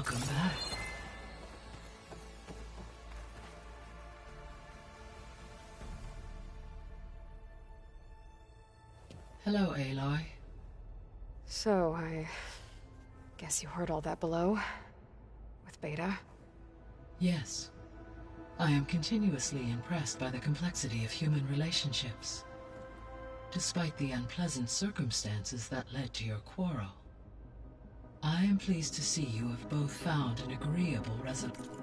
Welcome back. Hello, Aloy. So, I guess you heard all that below? With Beta? Yes. I am continuously impressed by the complexity of human relationships. Despite the unpleasant circumstances that led to your quarrel, I am pleased to see you have both found an agreeable resolution.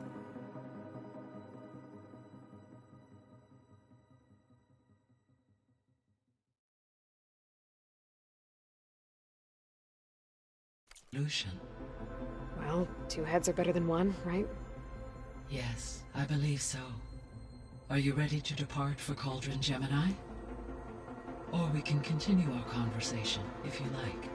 Well, two heads are better than one, right? Yes, I believe so. Are you ready to depart for Cauldron Gemini? Or we can continue our conversation, if you like.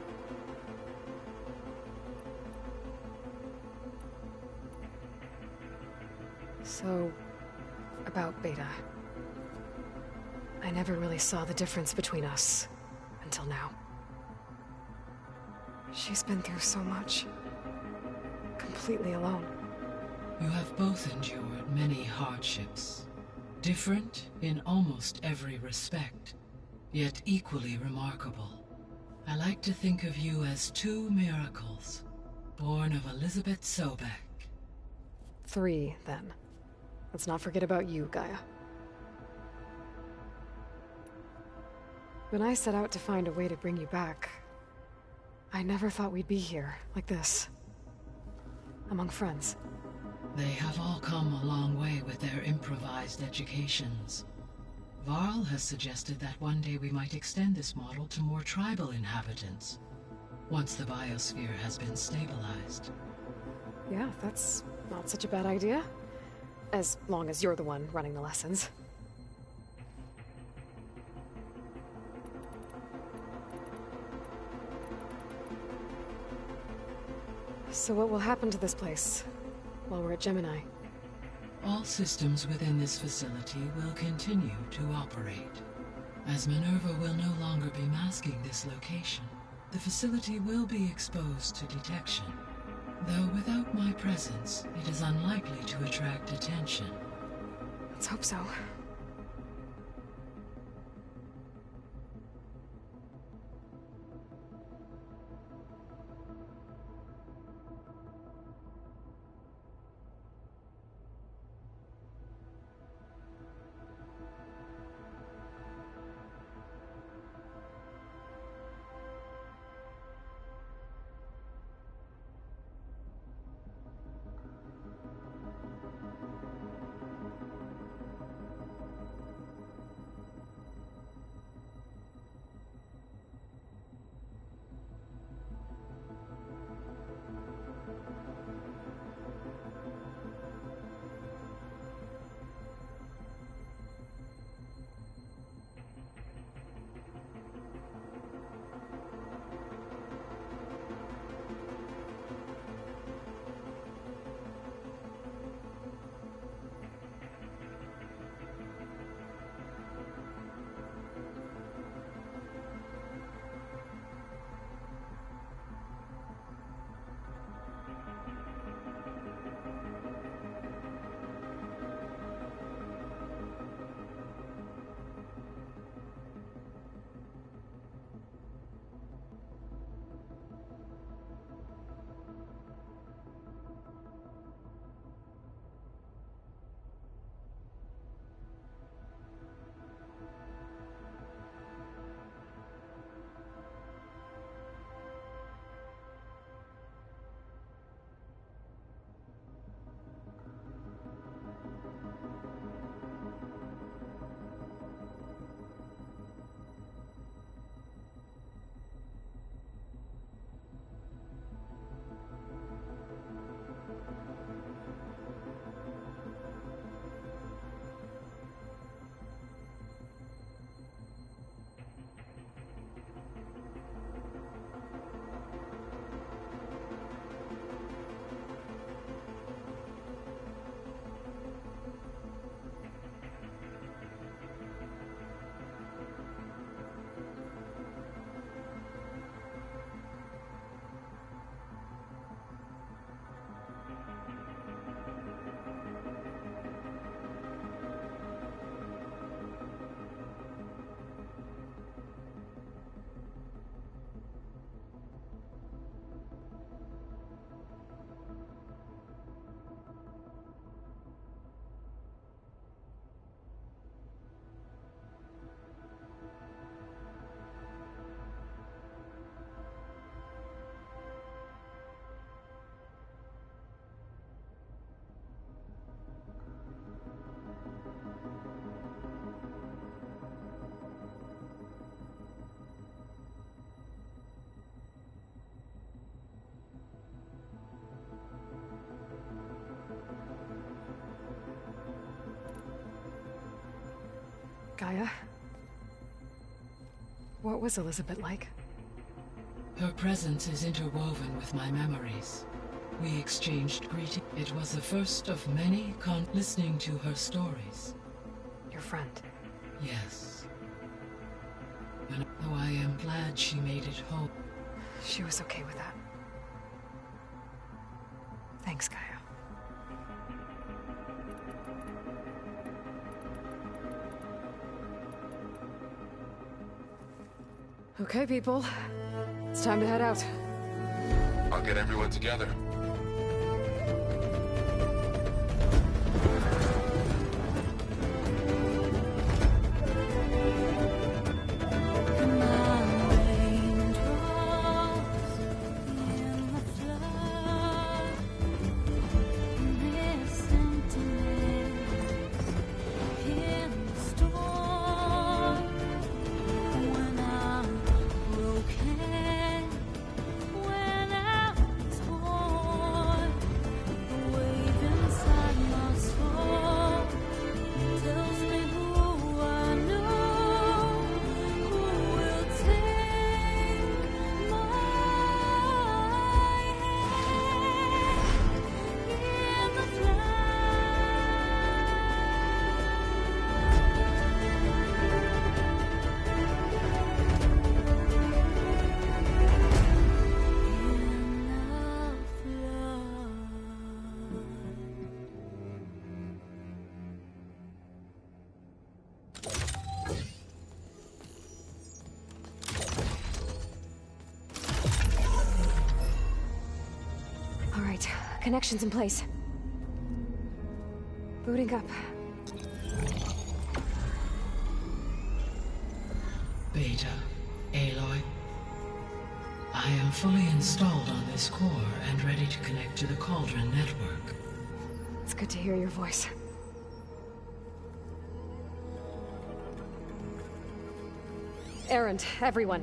So, about Beta. I never really saw the difference between us, until now. She's been through so much. Completely alone. You have both endured many hardships. Different in almost every respect, yet equally remarkable. I like to think of you as two miracles, born of Elizabeth Sobek. Three, then. Let's not forget about you, Gaia. When I set out to find a way to bring you back, I never thought we'd be here, like this. Among friends. They have all come a long way with their improvised educations. Varl has suggested that one day we might extend this model to more tribal inhabitants, once the biosphere has been stabilized. Yeah, that's not such a bad idea. As long as you're the one running the lessons. So what will happen to this place while we're at Gemini? All systems within this facility will continue to operate. As Minerva will no longer be masking this location, the facility will be exposed to detection. Though without my presence, it is unlikely to attract attention. Let's hope so. Gaia? What was Elizabeth like? Her presence is interwoven with my memories. We exchanged greetings. It was the first of many listening to her stories. Your friend? Yes. Though I am glad she made it home. She was okay with that. Thanks, Gaia. Okay, people. It's time to head out. I'll get everyone together. Connections in place. Booting up. Beta, Aloy. I am fully installed on this core and ready to connect to the Cauldron network. It's good to hear your voice. Erend, everyone.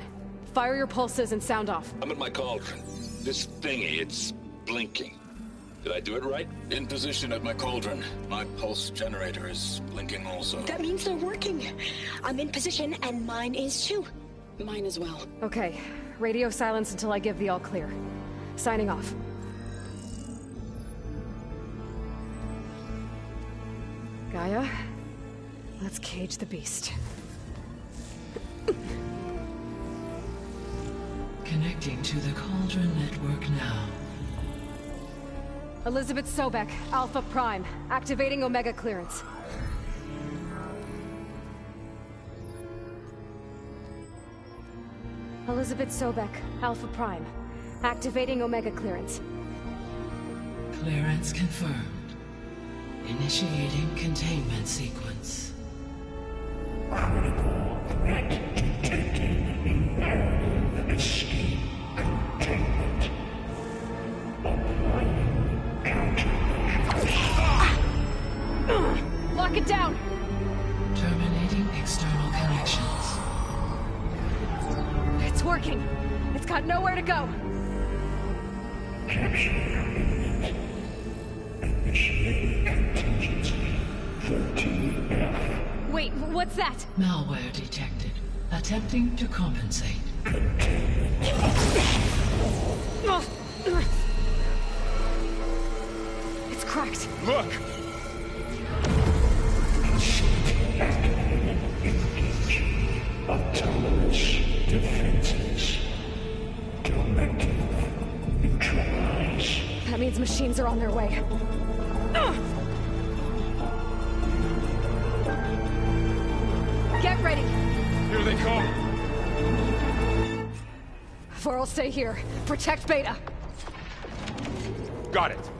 Fire your pulses and sound off. I'm at my Cauldron. This thingy, it's blinking. Did I do it right? In position at my Cauldron. My pulse generator is blinking also. That means they're working. I'm in position, and mine is too. Mine as well. Okay. Radio silence until I give the all clear. Signing off. Gaia, let's cage the beast. Connecting to the Cauldron network now. Elizabeth Sobek, Alpha Prime, activating Omega clearance. Elizabeth Sobek, Alpha Prime, activating Omega clearance. Clearance confirmed. Initiating containment sequence. Critical threat detected. Imperative escape containment. Applying countermeasures. Lock it down! Terminating external connections. It's working. It's got nowhere to go. Capture imminent. Initiating contingency 13F. Wait, what's that? Malware detected. Attempting to compensate. It's cracked. Look! Engage. Autonomous defenses. Directive. Neutralize. That means machines are on their way. Get ready! Here they come! Vor'll stay here. Protect Beta. Got it!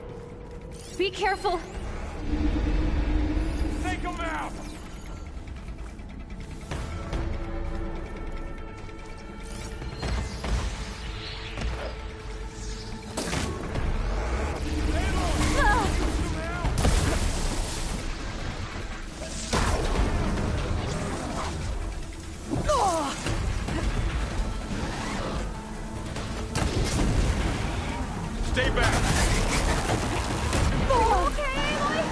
Be careful! Take them out! Stay back! Okay, Aloy?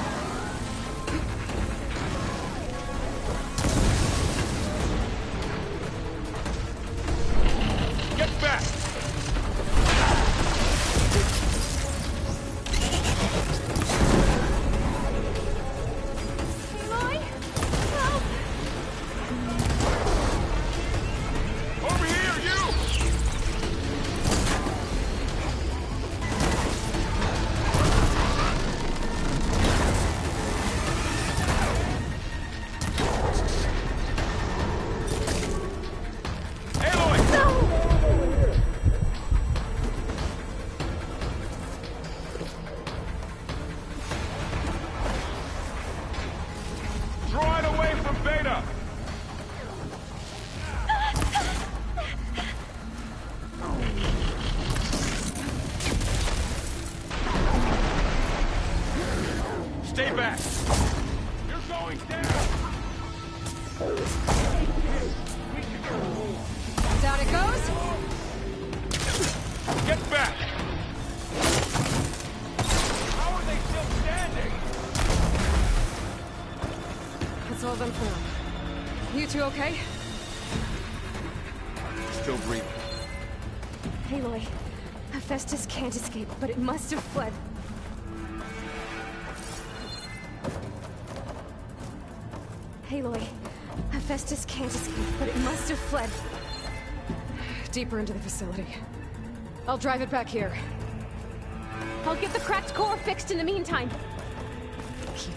Stay back! You're going down! Down it goes! Get back! How are they still standing? That's all done for now. You two okay? Still breathing. Aloy, Hephaestus can't escape, but it must have fled. Aloy, Hephaestus can't escape, but it must have fled. Deeper into the facility. I'll drive it back here. I'll get the cracked core fixed in the meantime. Keep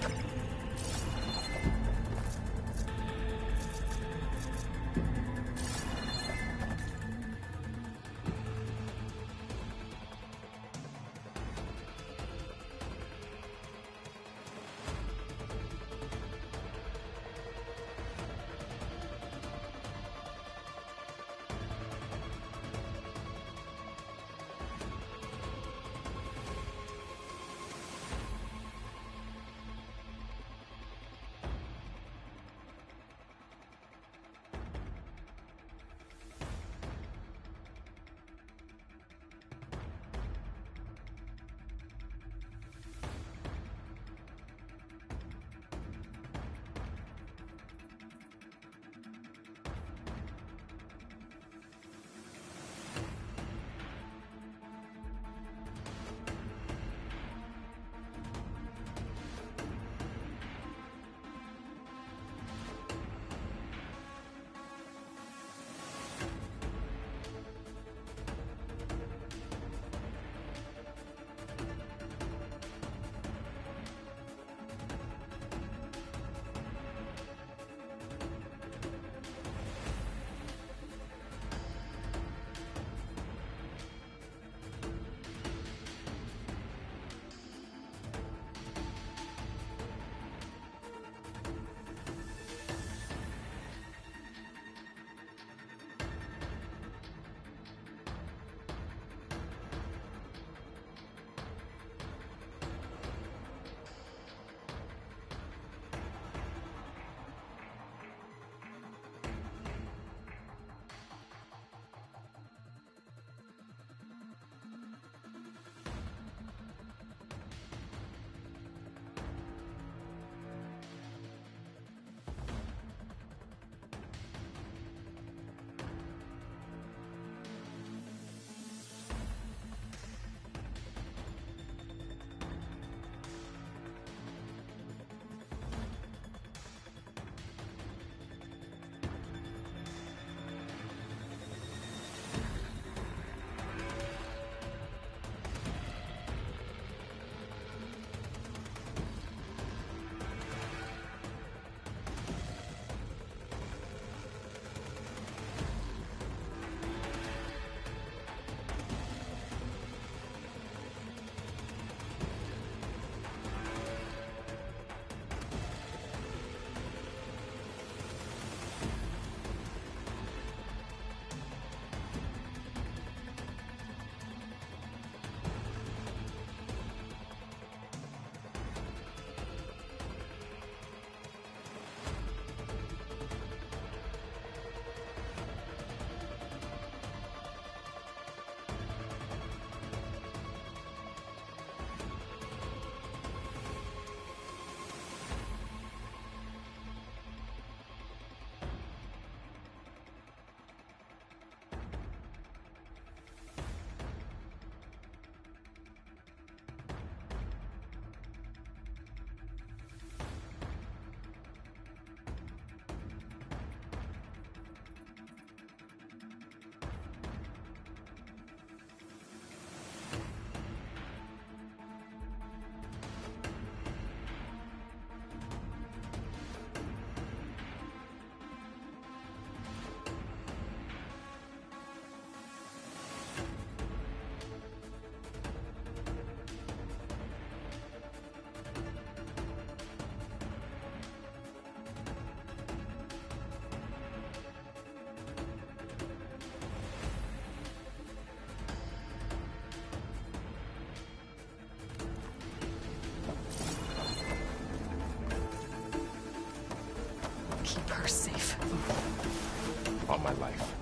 are safe. All my life.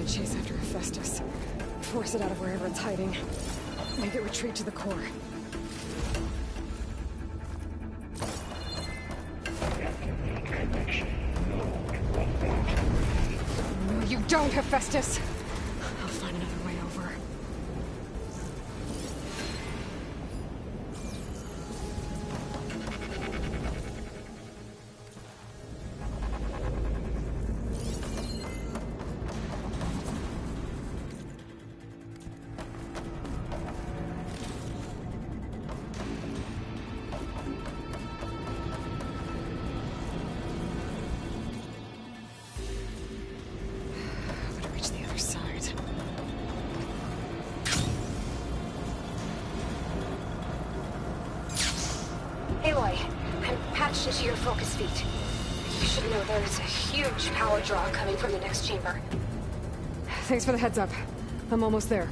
Chase after Hephaestus. Force it out of wherever it's hiding. Make it retreat to the core. No, you don't, Hephaestus! I'll find another way over. Aloy, I'm patched into your focus feed. You should know there's a huge power draw coming from the next chamber. Thanks for the heads up. I'm almost there.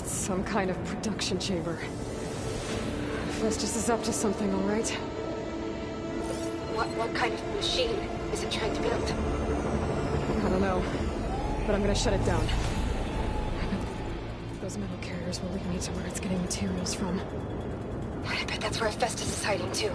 Some kind of production chamber. Hephaestus is up to something, all right? What kind of machine is it trying to build? I don't don't know, but I'm gonna shut it down. Those metal carriers will lead me to where it's getting materials from. I bet that's where Festus is hiding too.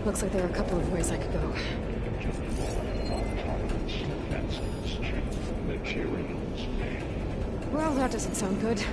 Looks like there are a couple of ways I could go. Materials. Well, that doesn't sound good.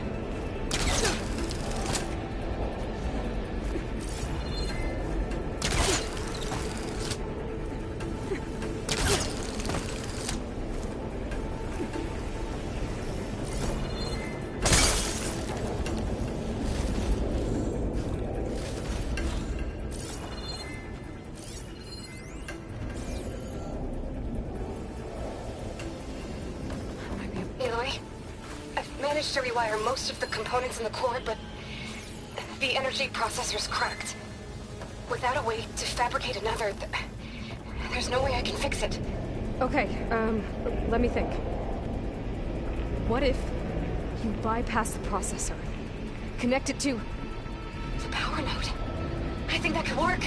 To rewire most of the components in the core, but the energy processor's cracked. Without a way to fabricate another, there's no way I can fix it. Okay, let me think. What if you bypass the processor? Connect it to the power node. I think that could work.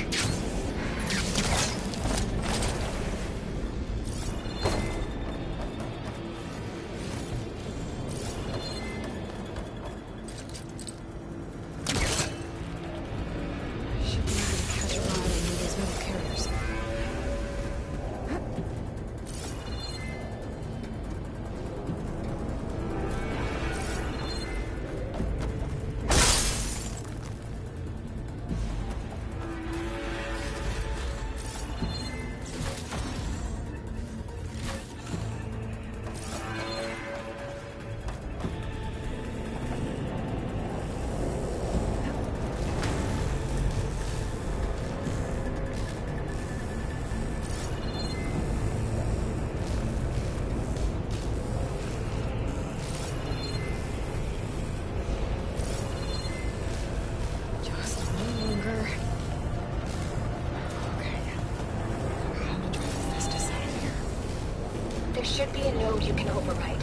Should be a node you can override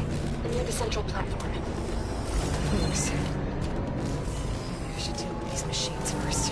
near the central platform. Thanks. I should deal with these machines first.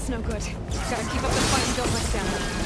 That's no good. Gotta keep up the fight and don't let down.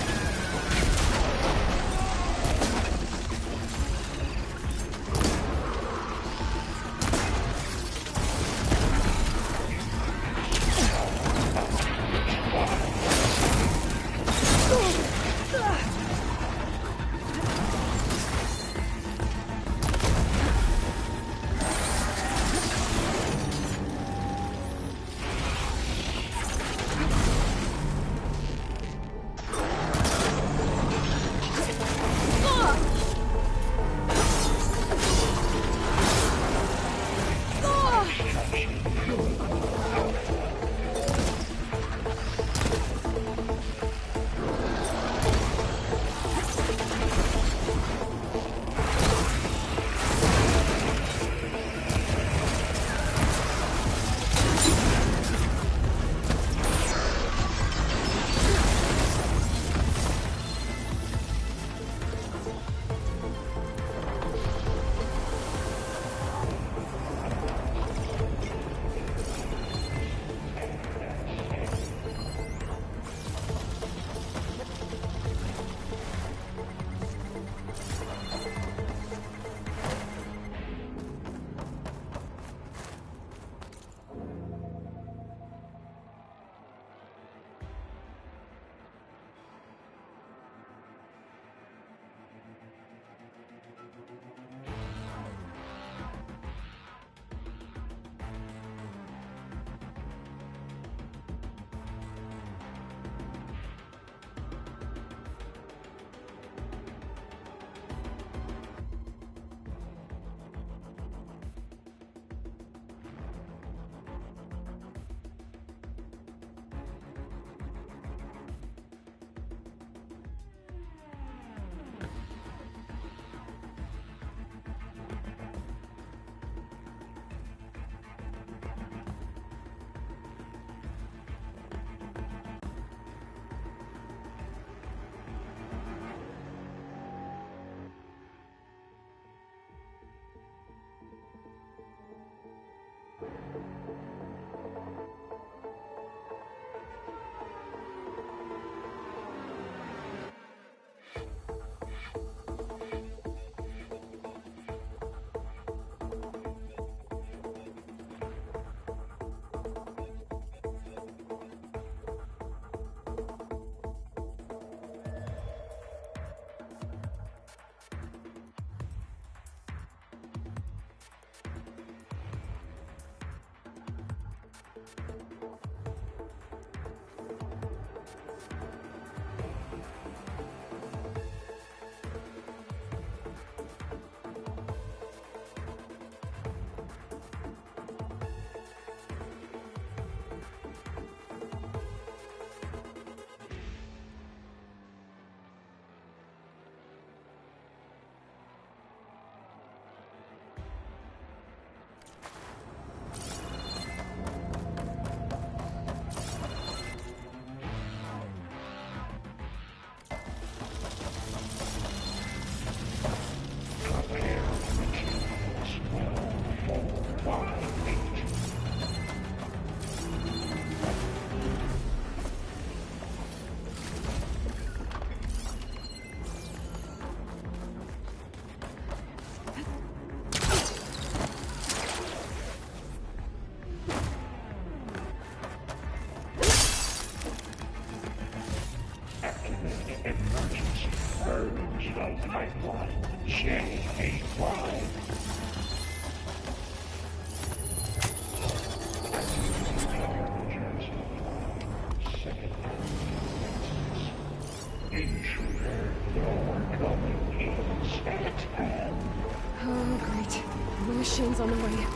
Shane's on the way.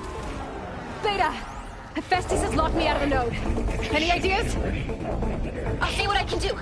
Beta! Hephaestus has locked me out of the node. Any ideas? I'll see what I can do.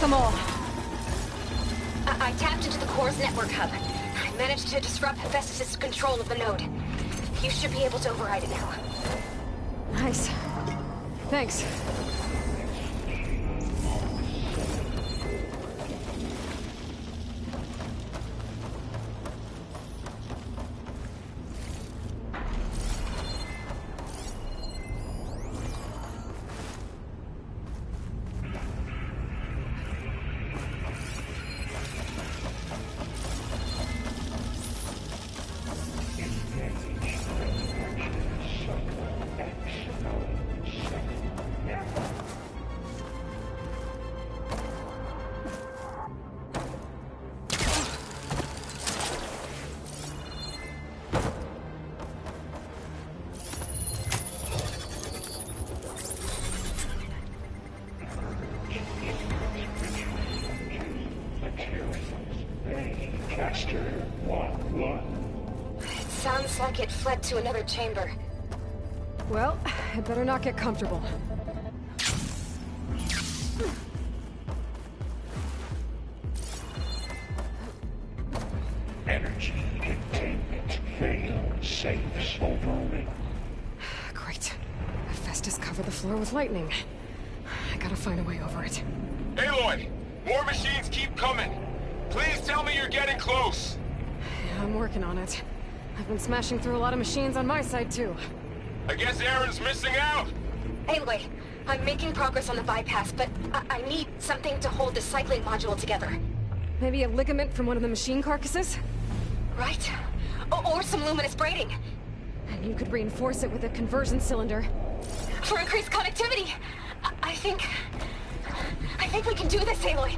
them all. I tapped into the core's network hub. I managed to disrupt Hephaestus' control of the node. You should be able to override it now. Nice. Thanks. Caster 1-1. It sounds like it fled to another chamber. Well, I better not get comfortable. Energy containment failed. Safes overrun. Great. Hephaestus covered the floor with lightning. I gotta find a way over it. Aloy! More machines keep coming! Please tell me you're getting close! Yeah, I'm working on it. I've been smashing through a lot of machines on my side, too. I guess Aaron's missing out! Anyway, I'm making progress on the bypass, but I need something to hold the cycling module together. Maybe a ligament from one of the machine carcasses? Right? Or some luminous braiding. And you could reinforce it with a conversion cylinder. For increased connectivity! I think we can do this, Aloy!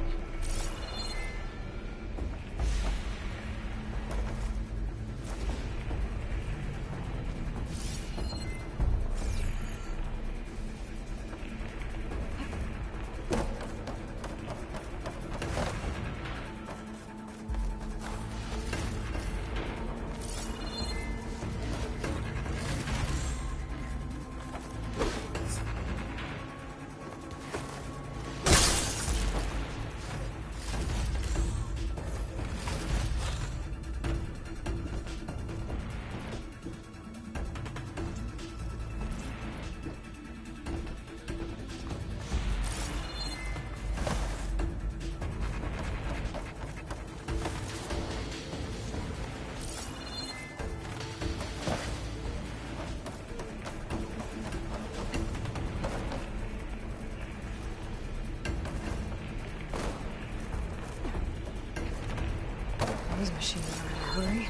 Those machines are in a hurry.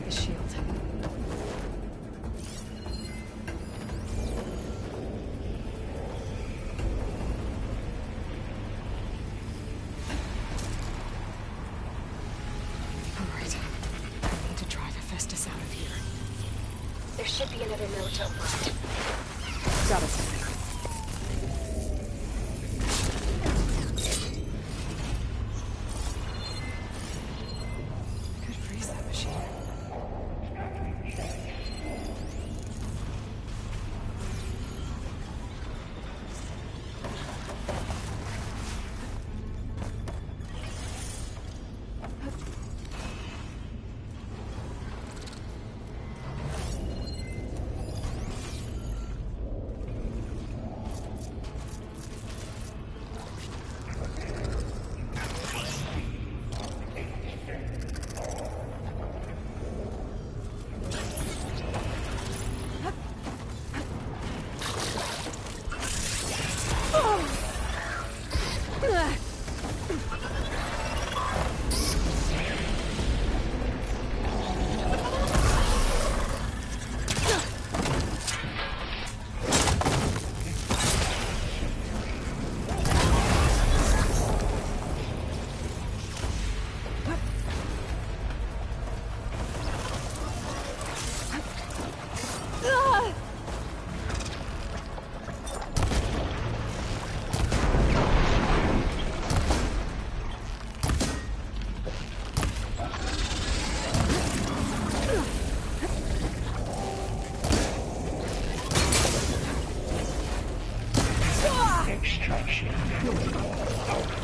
the shield. Alright. I need to drive Hephaestus out of here. There should be another note to open. Got it. Could freeze that machine. Extraction protocol output.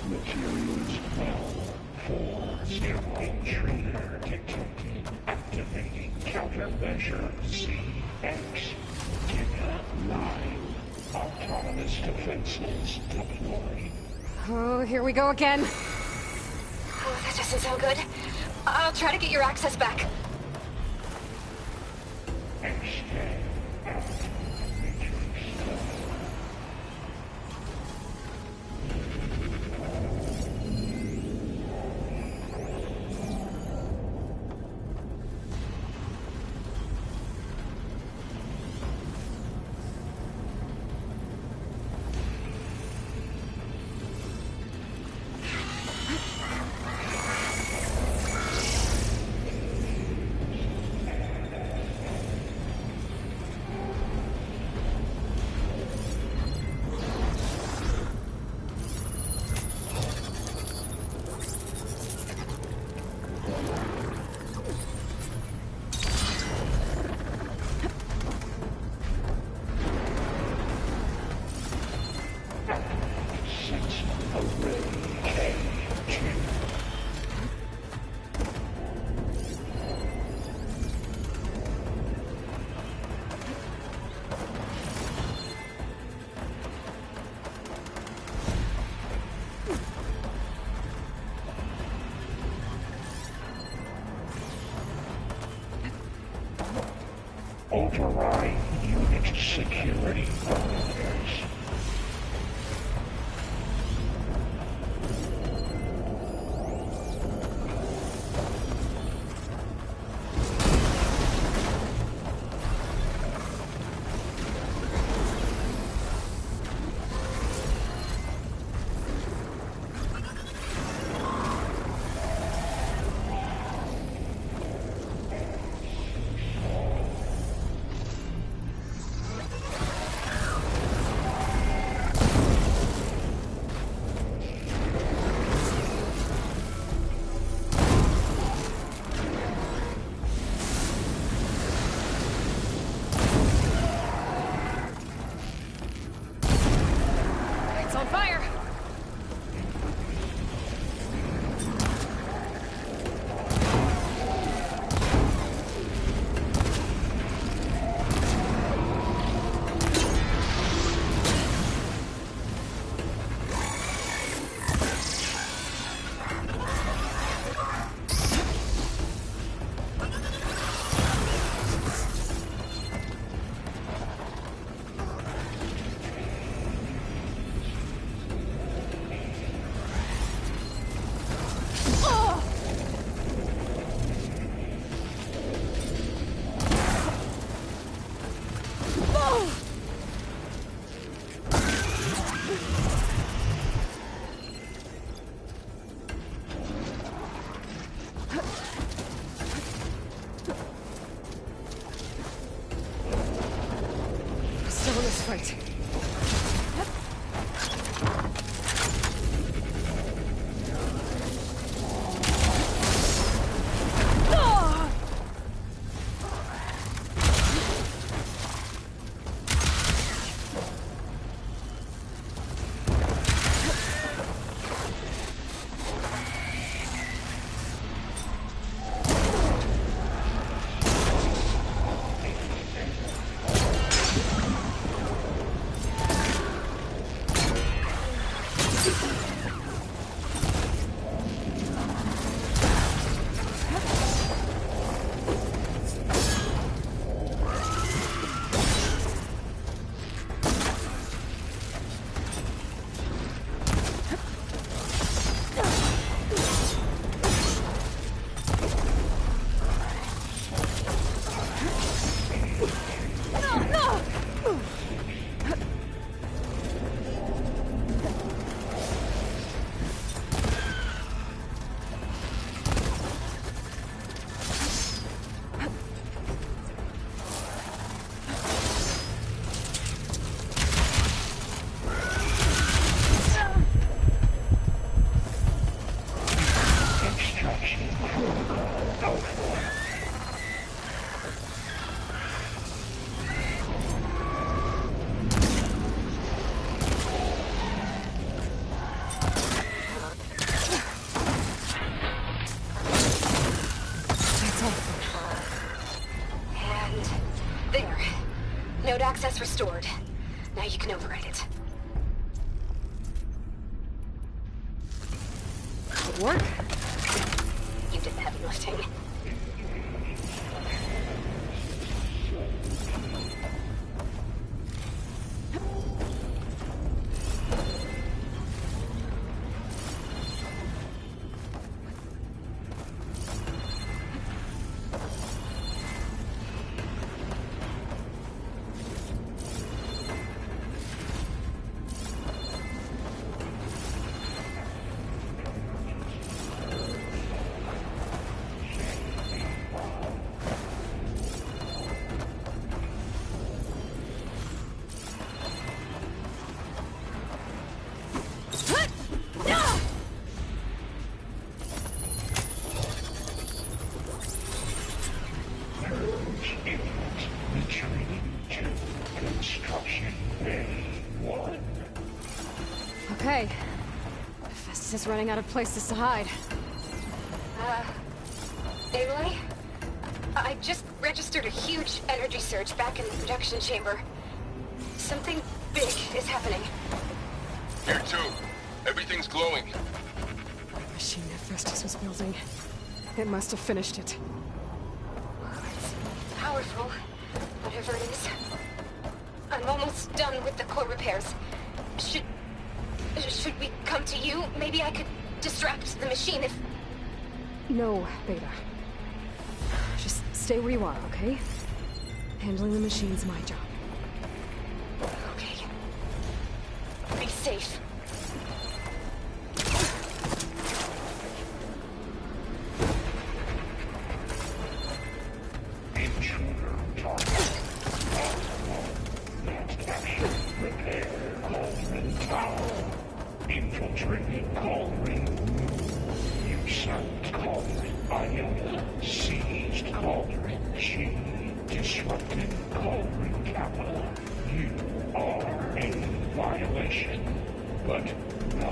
Materials null. 4-0 trainer detected. Activating countermeasure CX. Line. Autonomous defenses deployed. Oh, here we go again. Oh, that doesn't sound good. I'll try to get your access back. Extend out. Matrix null. Override unit security parameters. right. Node access restored. Now you can override it. Good work. You did the heavy lifting. Okay. Festus is running out of places to hide. Aloy? I just registered a huge energy surge back in the production chamber. Something big is happening. Here too. Everything's glowing. The machine that Festus was building. It must have finished it. It's powerful, whatever it is. I'm almost done with the core repairs. Should we come to you? Maybe I could distract the machine if... No, Beta. Just stay where you are, okay? Handling the machine's my job. Okay. Be safe. Intruder target. Repair Cauldron Tower. Infiltrated Cauldron. You sound Cauldron Iota. Seized Cauldron G. Disrupted Cauldron Kappa. You are a violation. But no.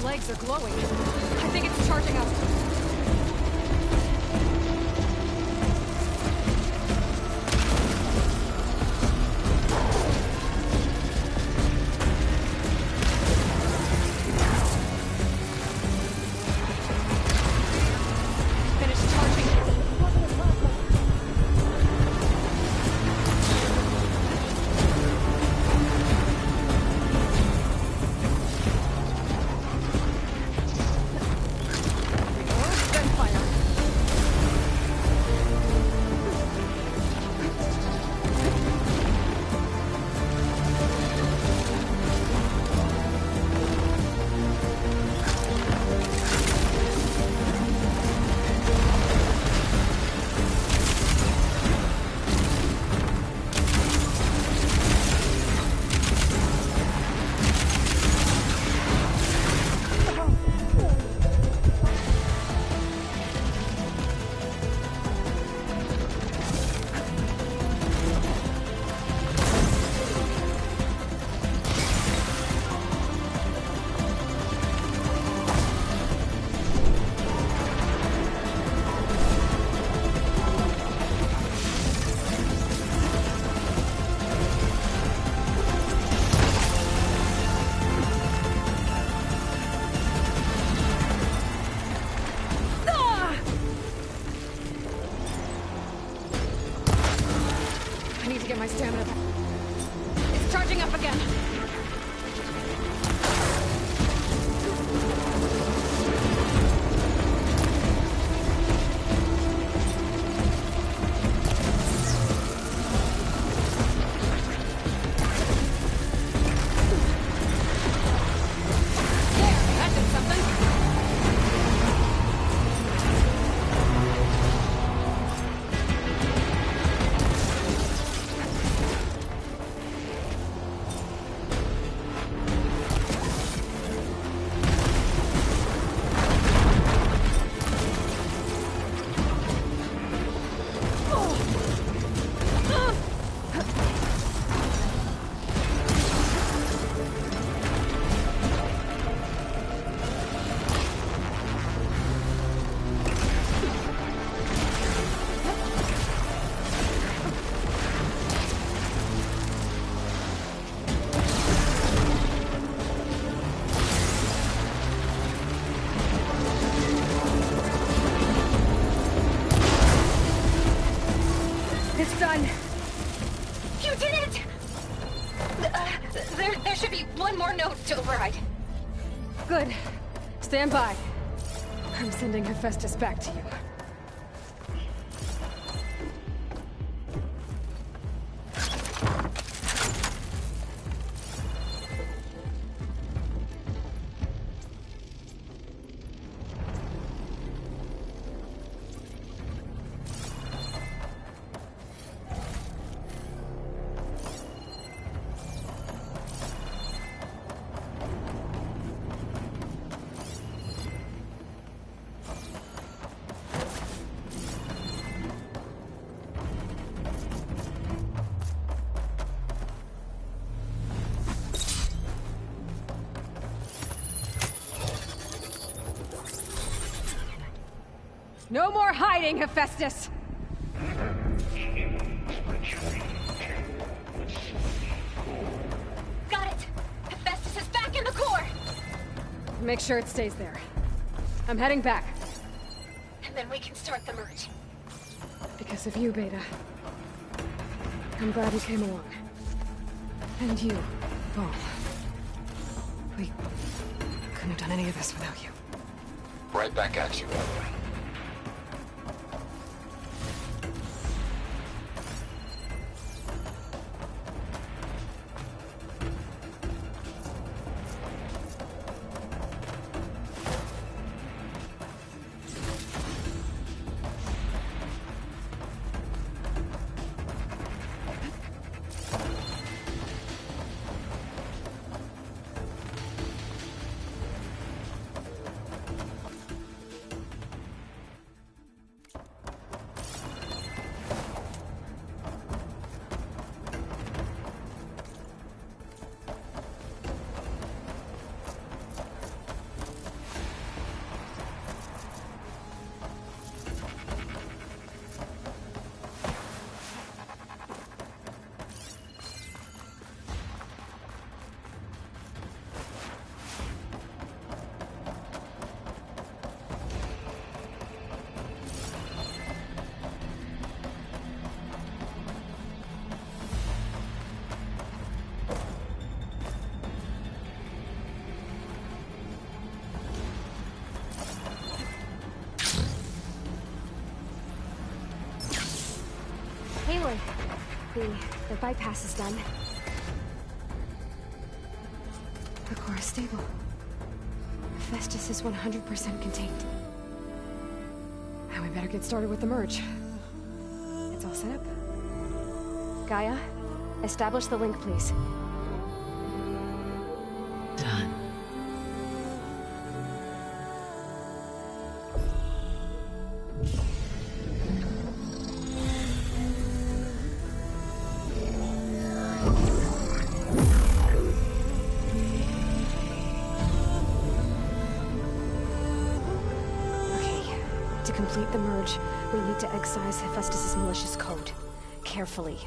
Legs are glowing. I think it's charging up. the override. Good. Stand by. I'm sending Hephaestus back to you. No more hiding, Hephaestus! Got it! Hephaestus is back in the core! Make sure it stays there. I'm heading back. And then we can start the merge. Because of you, Beta. I'm glad you came along. And you, Paul. We couldn't have done any of this without you. Right back at you, Evelyn. Aloy, the bypass is done. The core is stable. Hephaestus is 100% contained. Now we better get started with the merge. It's all set up. Gaia, establish the link, please. Done. To complete the merge, we need to excise Hephaestus' malicious code. Carefully.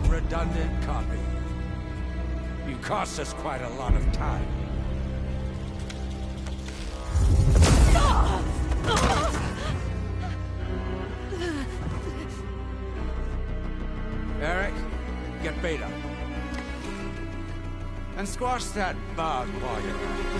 Redundant copy. You cost us quite a lot of time. Eric, get Beta. and squash that bug while you're at it.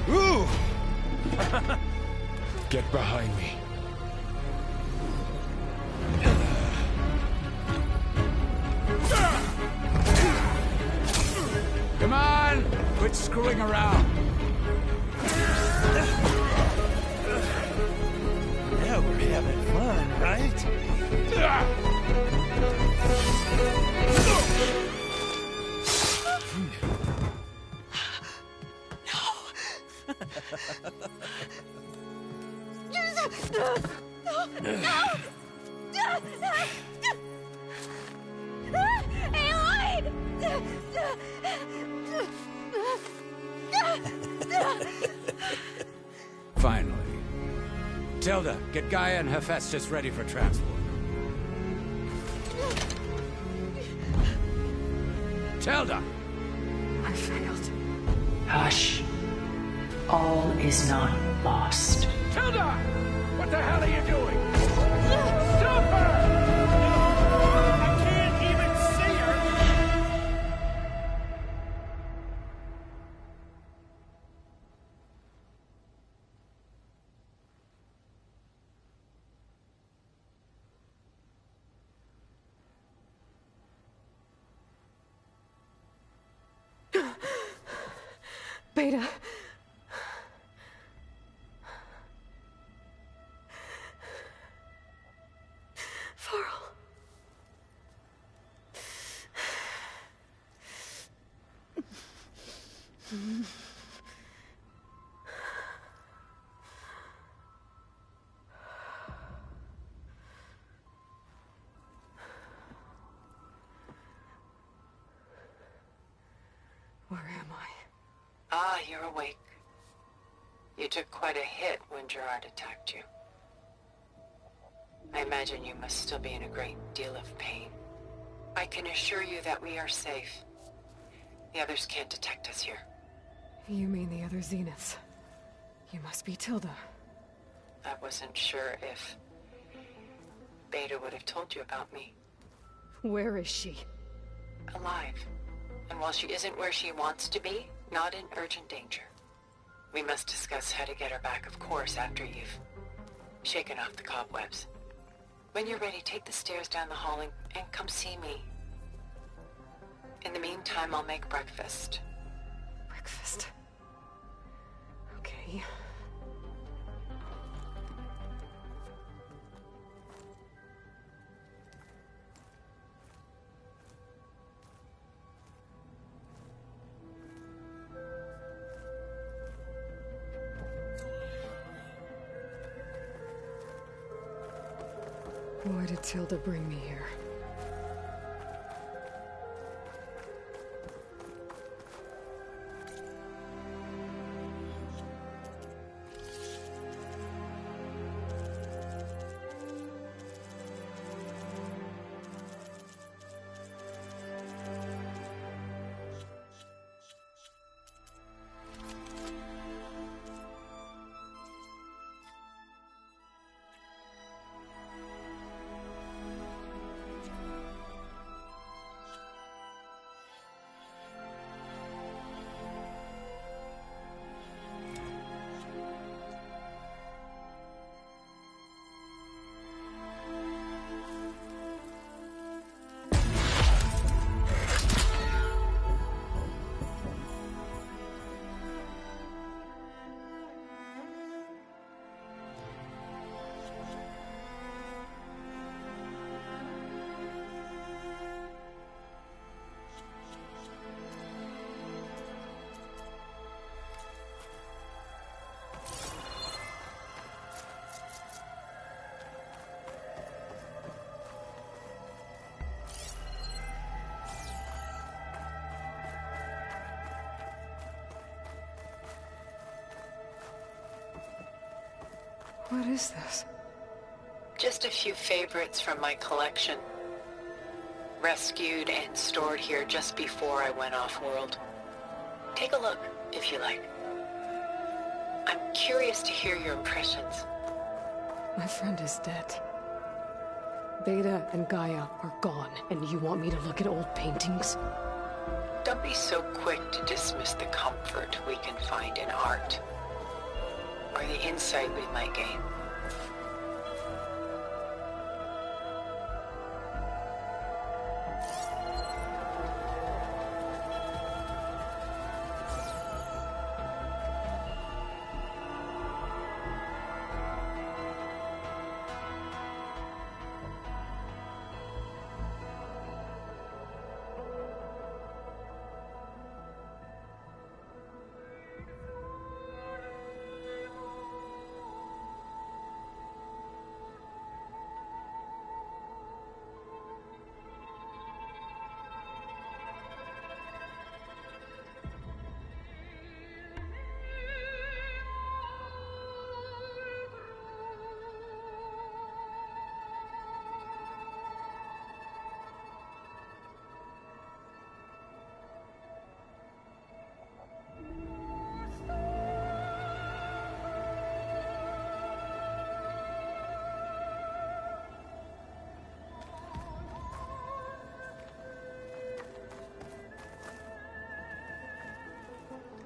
Ooh! Get behind me. Come on! Quit screwing around. Now we're having fun, right? Finally. Tilda, get Gaia and Hephaestus ready for transport. Tilda! I failed. Hush. All is not lost. Tilda! What the hell are you doing? Stop her! I can't even see her! Beta. Varl. Where am I? Ah, you're awake. You took quite a hit when Gerard attacked you. I imagine you must still be in a great deal of pain. I can assure you that we are safe. The others can't detect us here. You mean the other Zeniths? You must be Tilda. I wasn't sure if Beta would have told you about me. Where is she? Alive. And while she isn't where she wants to be, not in urgent danger. We must discuss how to get her back, of course, after you've shaken off the cobwebs. When you're ready, take the stairs down the hall and come see me. In the meantime, I'll make breakfast. Breakfast. Okay. Why did Tilda bring me here? What is this? Just a few favorites from my collection. Rescued and stored here just before I went off-world. Take a look, if you like. I'm curious to hear your impressions. My friend is dead. Beta and Gaia are gone, and you want me to look at old paintings? Don't be so quick to dismiss the comfort we can find in art, or the insight we might gain.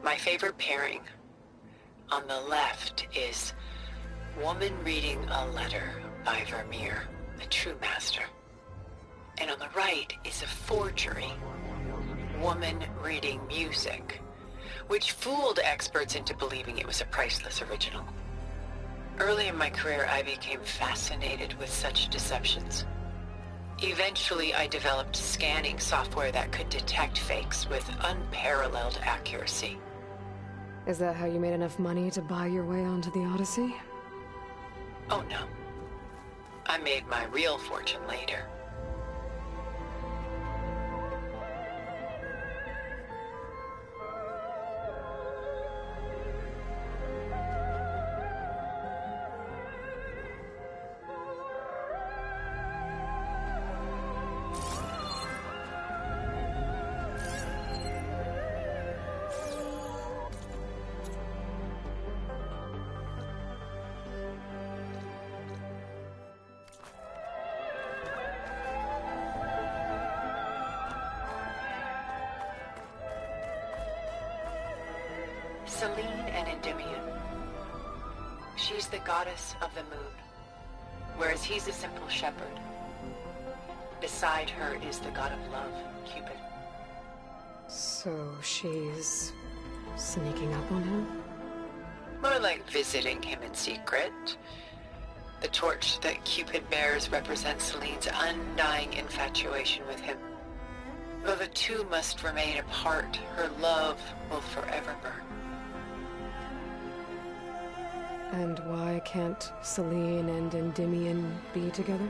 My favorite pairing. On the left is Woman Reading a Letter by Vermeer, a true master. And on the right is a forgery, Woman Reading Music, which fooled experts into believing it was a priceless original. Early in my career, I became fascinated with such deceptions. Eventually, I developed scanning software that could detect fakes with unparalleled accuracy. Is that how you made enough money to buy your way onto the Odyssey? Oh no. I made my real fortune later. Selene and Endymion. She's the goddess of the moon, whereas he's a simple shepherd. Beside her is the god of love, Cupid. So she's sneaking up on him? More like visiting him in secret. The torch that Cupid bears represents Selene's undying infatuation with him. Though the two must remain apart, her love will forever burn. And why can't Selene and Endymion be together?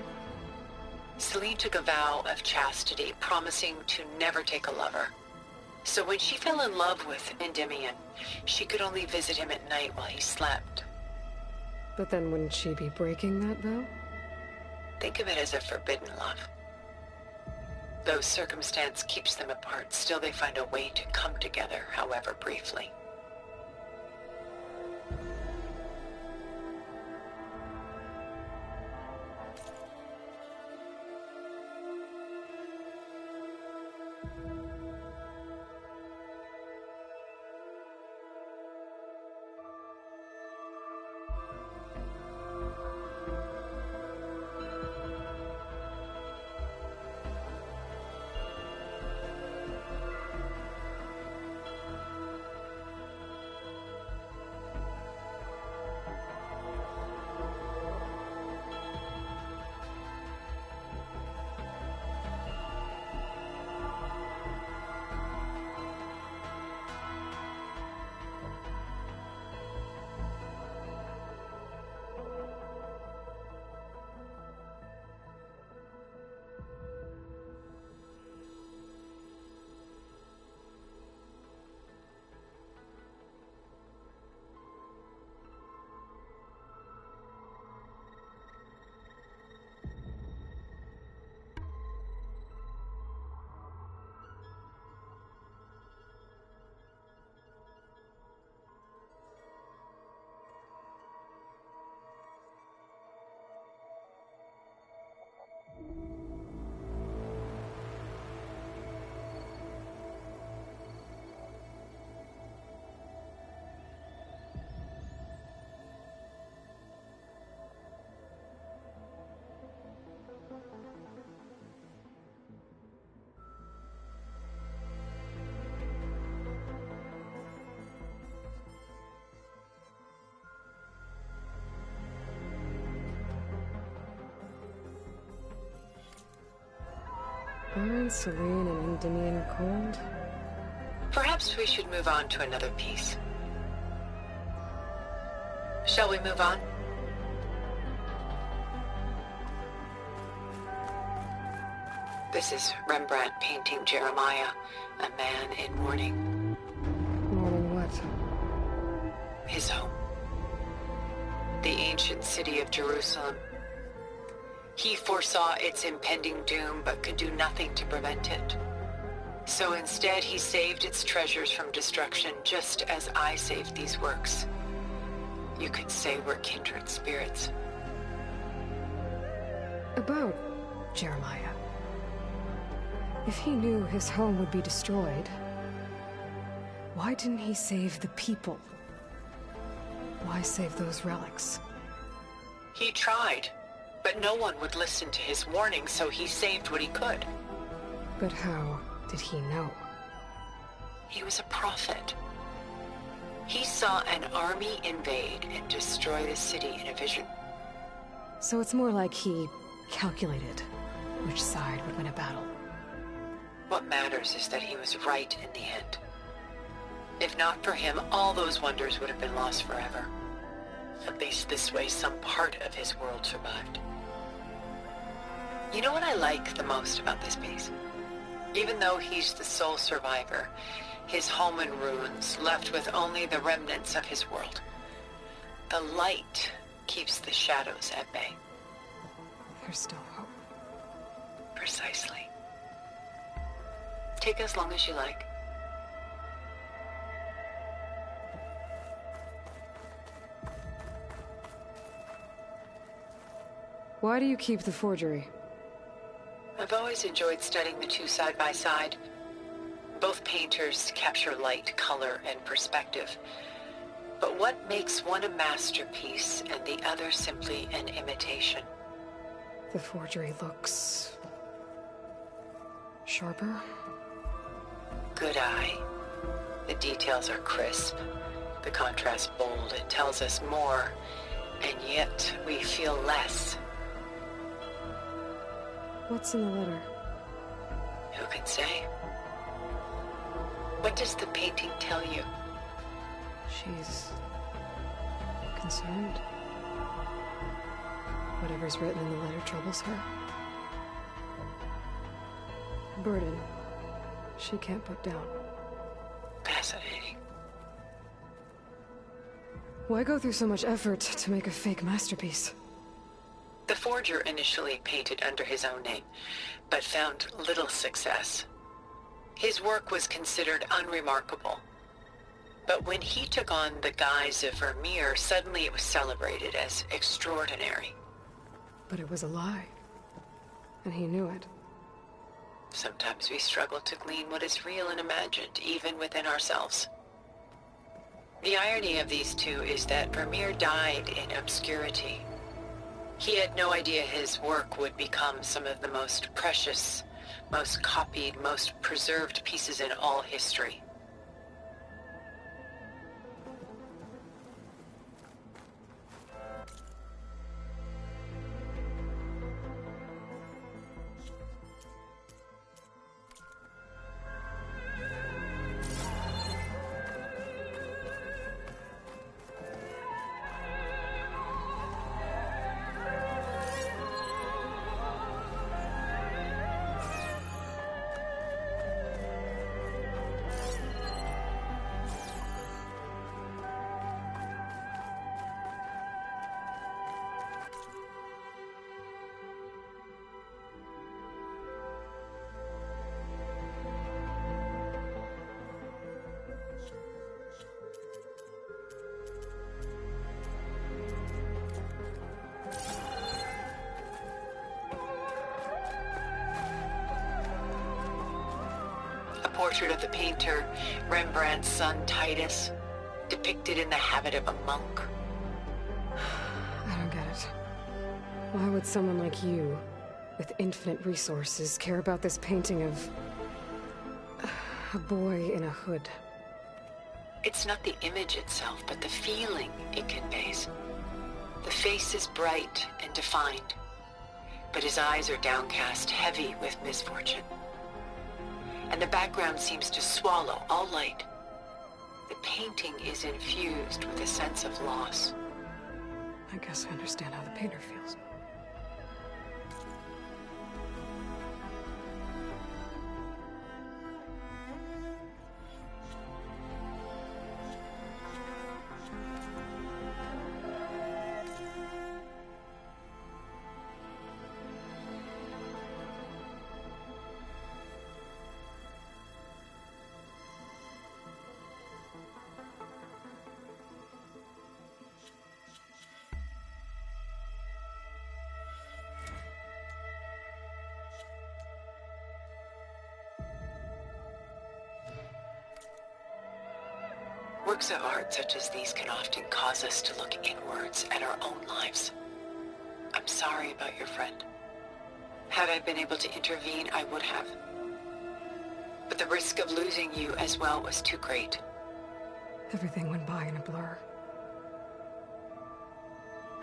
Selene took a vow of chastity, promising to never take a lover. So when she fell in love with Endymion, she could only visit him at night while he slept. But then wouldn't she be breaking that vow? Think of it as a forbidden love. Though circumstance keeps them apart, still they find a way to come together, however briefly. Aren't Celine and Endymion cold? Perhaps we should move on to another piece. Shall we move on? This is Rembrandt painting Jeremiah, a man in mourning. Mourning what? His home. The ancient city of Jerusalem. He foresaw its impending doom, but could do nothing to prevent it. So instead, he saved its treasures from destruction, just as I saved these works. You could say we're kindred spirits. About Jeremiah. If he knew his home would be destroyed, why didn't he save the people? Why save those relics? He tried, but no one would listen to his warning, so he saved what he could. But how did he know? He was a prophet. He saw an army invade and destroy the city in a vision. So it's more like he calculated which side would win a battle. What matters is that he was right in the end. If not for him, all those wonders would have been lost forever. At least this way, some part of his world survived. You know what I like the most about this piece? Even though he's the sole survivor, his home in ruins, left with only the remnants of his world. The light keeps the shadows at bay. There's still hope. Precisely. Take as long as you like. Why do you keep the forgery? I've always enjoyed studying the two side by side. Both painters capture light, color, and perspective. But what makes one a masterpiece and the other simply an imitation? The forgery looks sharper. Good eye. The details are crisp. The contrast bold. It tells us more, and yet we feel less. What's in the letter? Who can say? What does the painting tell you? She's concerned. Whatever's written in the letter troubles her. Burden she can't put down. Fascinating. Why go through so much effort to make a fake masterpiece? The forger initially painted under his own name, but found little success. His work was considered unremarkable. But when he took on the guise of Vermeer, suddenly it was celebrated as extraordinary. But it was a lie. And he knew it. Sometimes we struggle to glean what is real and imagined, even within ourselves. The irony of these two is that Vermeer died in obscurity. He had no idea his work would become some of the most precious, most copied, most preserved pieces in all history. Portrait of the painter, Rembrandt's son Titus, depicted in the habit of a monk. I don't get it. Why would someone like you, with infinite resources, care about this painting of a boy in a hood? It's not the image itself, but the feeling it conveys. The face is bright and defined, but his eyes are downcast, heavy with misfortune. and the background seems to swallow all light. The painting is infused with a sense of loss. I guess I understand how the painter feels. Works of art such as these can often cause us to look inwards at our own lives. I'm sorry about your friend. Had I been able to intervene, I would have. But the risk of losing you as well was too great. Everything went by in a blur.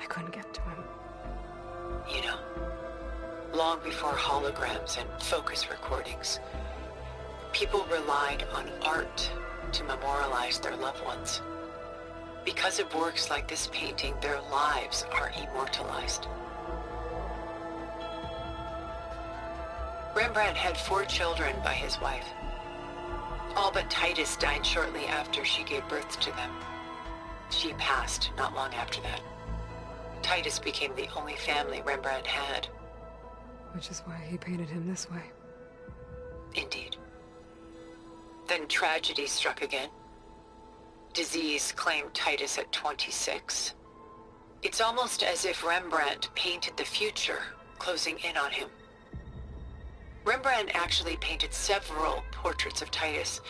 I couldn't get to him. You know, long before holograms and focus recordings, people relied on art to memorialize their loved ones. Because of works like this painting, their lives are immortalized. Rembrandt had 4 children by his wife. All but Titus died shortly after she gave birth to them. She passed not long after that. Titus became the only family Rembrandt had. Which is why he painted him this way. Indeed. Then tragedy struck again. Disease claimed Titus at 26. It's almost as if Rembrandt painted the future, closing in on him. Rembrandt actually painted several portraits of Titus,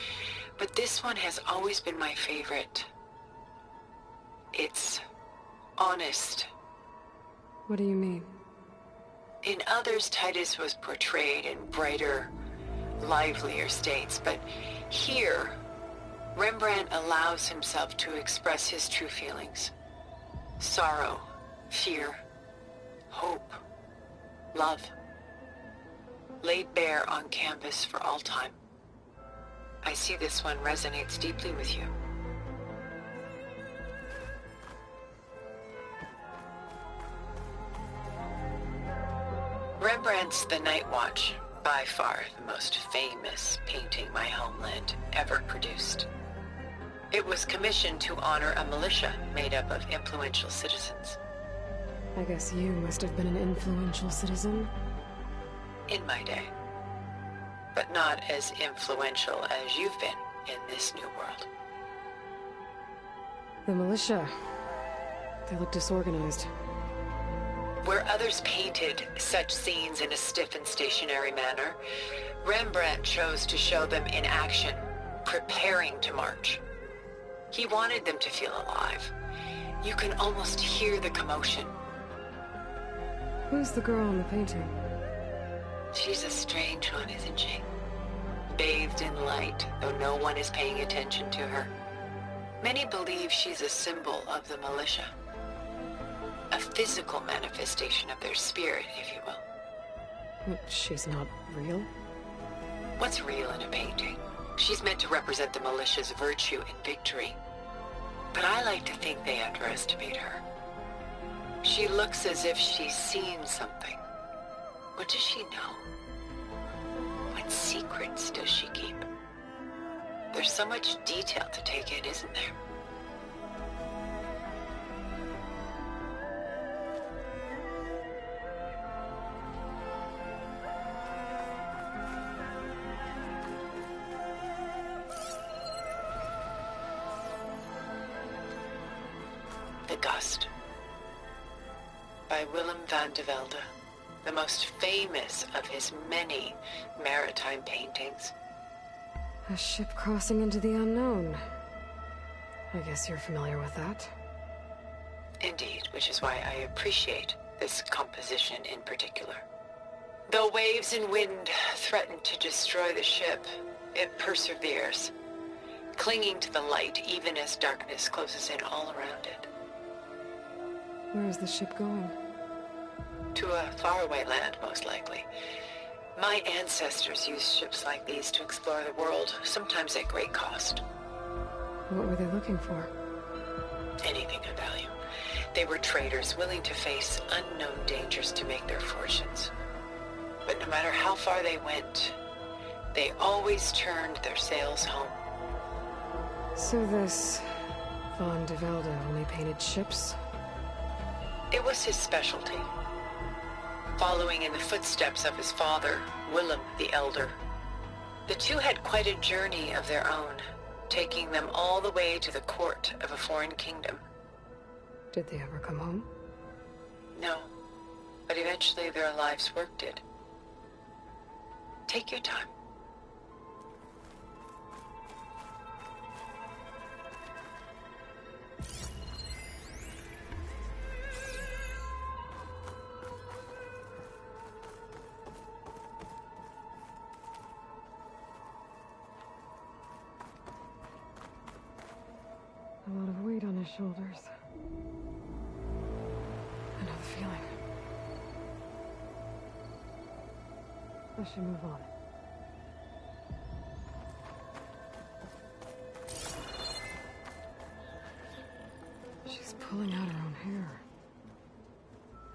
but this one has always been my favorite. It's honest. What do you mean? In others, Titus was portrayed in brighter, livelier states, but here, Rembrandt allows himself to express his true feelings. Sorrow, fear, hope, love. Laid bare on canvas for all time. I see this one resonates deeply with you. Rembrandt's The Night Watch, by far the most famous painting my homeland ever produced. It was commissioned to honor a militia made up of influential citizens. I guess you must have been an influential citizen. In my day. But not as influential as you've been in this new world. The militia. They look disorganized. Where others painted such scenes in a stiff and stationary manner, Rembrandt chose to show them in action, preparing to march. He wanted them to feel alive. You can almost hear the commotion. Who's the girl in the painting? She's a strange one, isn't she? Bathed in light, though no one is paying attention to her. Many believe she's a symbol of the militia. A physical manifestation of their spirit, if you will. But she's not real? What's real in a painting? She's meant to represent the militia's virtue and victory. But I like to think they underestimate her. She looks as if she's seen something. What does she know? What secrets does she keep? There's so much detail to take in, isn't there? The Gust, by Willem van de Velde, the most famous of his many maritime paintings. A ship crossing into the unknown. I guess you're familiar with that. Indeed, which is why I appreciate this composition in particular. Though waves and wind threaten to destroy the ship, it perseveres, clinging to the light even as darkness closes in all around it. Where is the ship going? To a faraway land, most likely. My ancestors used ships like these to explore the world, sometimes at great cost. What were they looking for? Anything of value. They were traders willing to face unknown dangers to make their fortunes. But no matter how far they went, they always turned their sails home. So this Von de Velde only painted ships? It was his specialty. Following in the footsteps of his father, Willem the Elder. The two had quite a journey of their own, taking them all the way to the court of a foreign kingdom. Did they ever come home? No, but eventually their lives worked it. Take your time. A lot of weight on his shoulders. I know the feeling. I should move on. She's pulling out her own hair.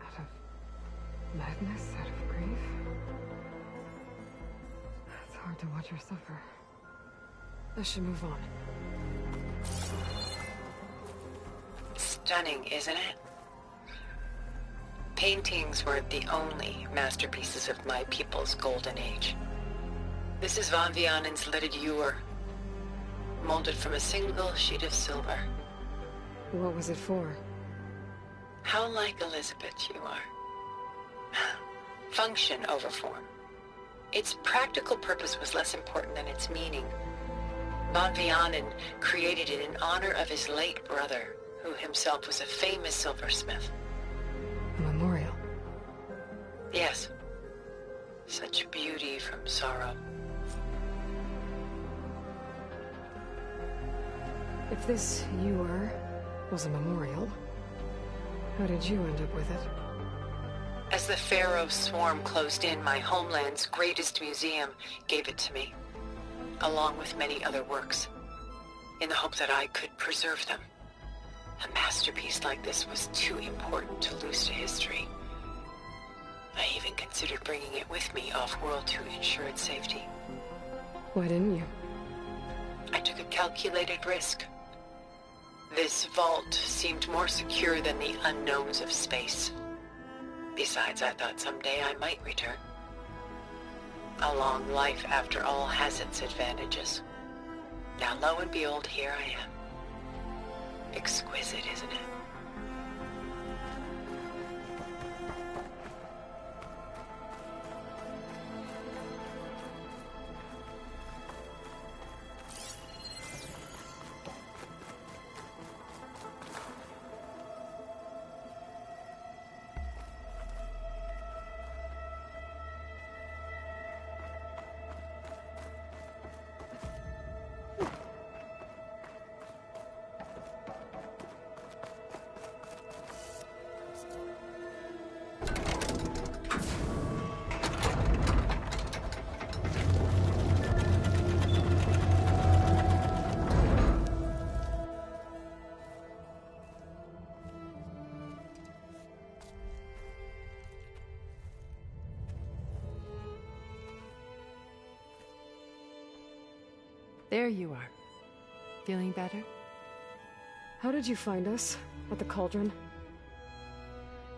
Out of madness, out of grief. It's hard to watch her suffer. I should move on. Stunning, isn't it? Paintings were the only masterpieces of my people's golden age. This is Von Vianen's lidded ewer, molded from a single sheet of silver. What was it for? How like Elizabeth you are. Function over form. Its practical purpose was less important than its meaning. Von Vianen created it in honor of his late brother, who himself was a famous silversmith. A memorial? Yes. Such beauty from sorrow. If this ewer was a memorial, how did you end up with it? As the Pharaoh swarm closed in, my homeland's greatest museum gave it to me, along with many other works, in the hope that I could preserve them. A masterpiece like this was too important to lose to history. I even considered bringing it with me off-world to ensure its safety. Why didn't you? I took a calculated risk. This vault seemed more secure than the unknowns of space. Besides, I thought someday I might return. A long life, after all, has its advantages. Now, lo and behold, here I am. Exquisite, isn't it? There you are. Feeling better? How did you find us? At the cauldron?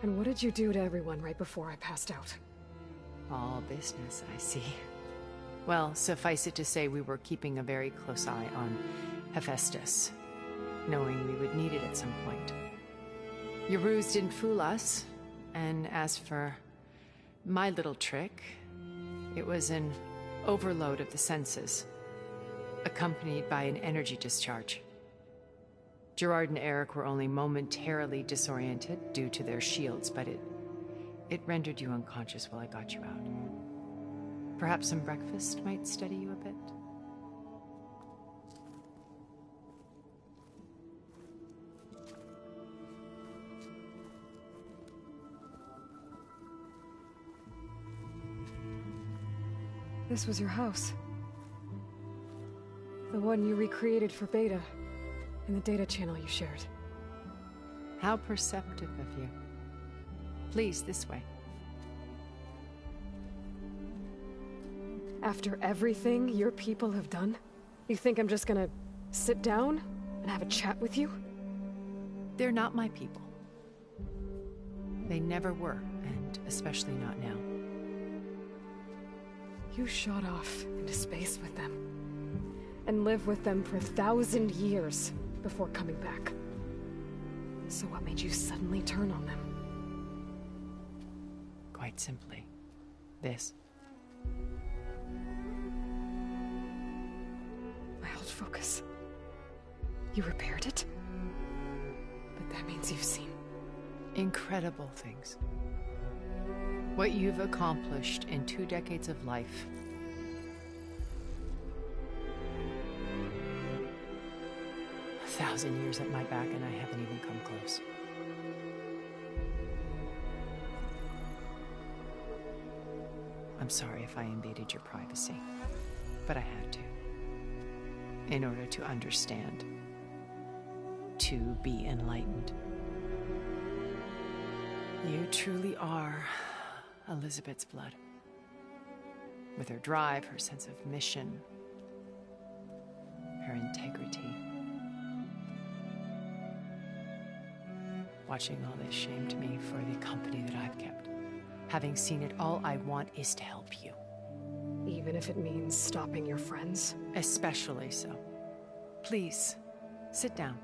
And what did you do to everyone right before I passed out? All business, I see. Well, suffice it to say we were keeping a very close eye on Hephaestus, knowing we would need it at some point. Your ruse didn't fool us, and as for my little trick, it was an overload of the senses, accompanied by an energy discharge. Gerard and Eric were only momentarily disoriented due to their shields, but it rendered you unconscious while I got you out. Perhaps some breakfast might steady you a bit? This was your house. The one you recreated for Beta, in the data channel you shared. How perceptive of you. Please, this way. After everything your people have done, you think I'm just gonna sit down and have a chat with you? They're not my people. They never were, and especially not now. You shot off into space with them, and lived with them for 1,000 years before coming back. So what made you suddenly turn on them? Quite simply, this. My old focus. You repaired it? But that means you've seen... incredible things. What you've accomplished in 2 decades of life. A 1,000 years at my back and I haven't even come close. I'm sorry if I invaded your privacy, but I had to. In order to understand. To be enlightened. You truly are Elizabeth's blood. With her drive, her sense of mission, her integrity. Watching all this shamed me for the company that I've kept. Having seen it, all I want is to help you. Even if it means stopping your friends? Especially so. Please, sit down.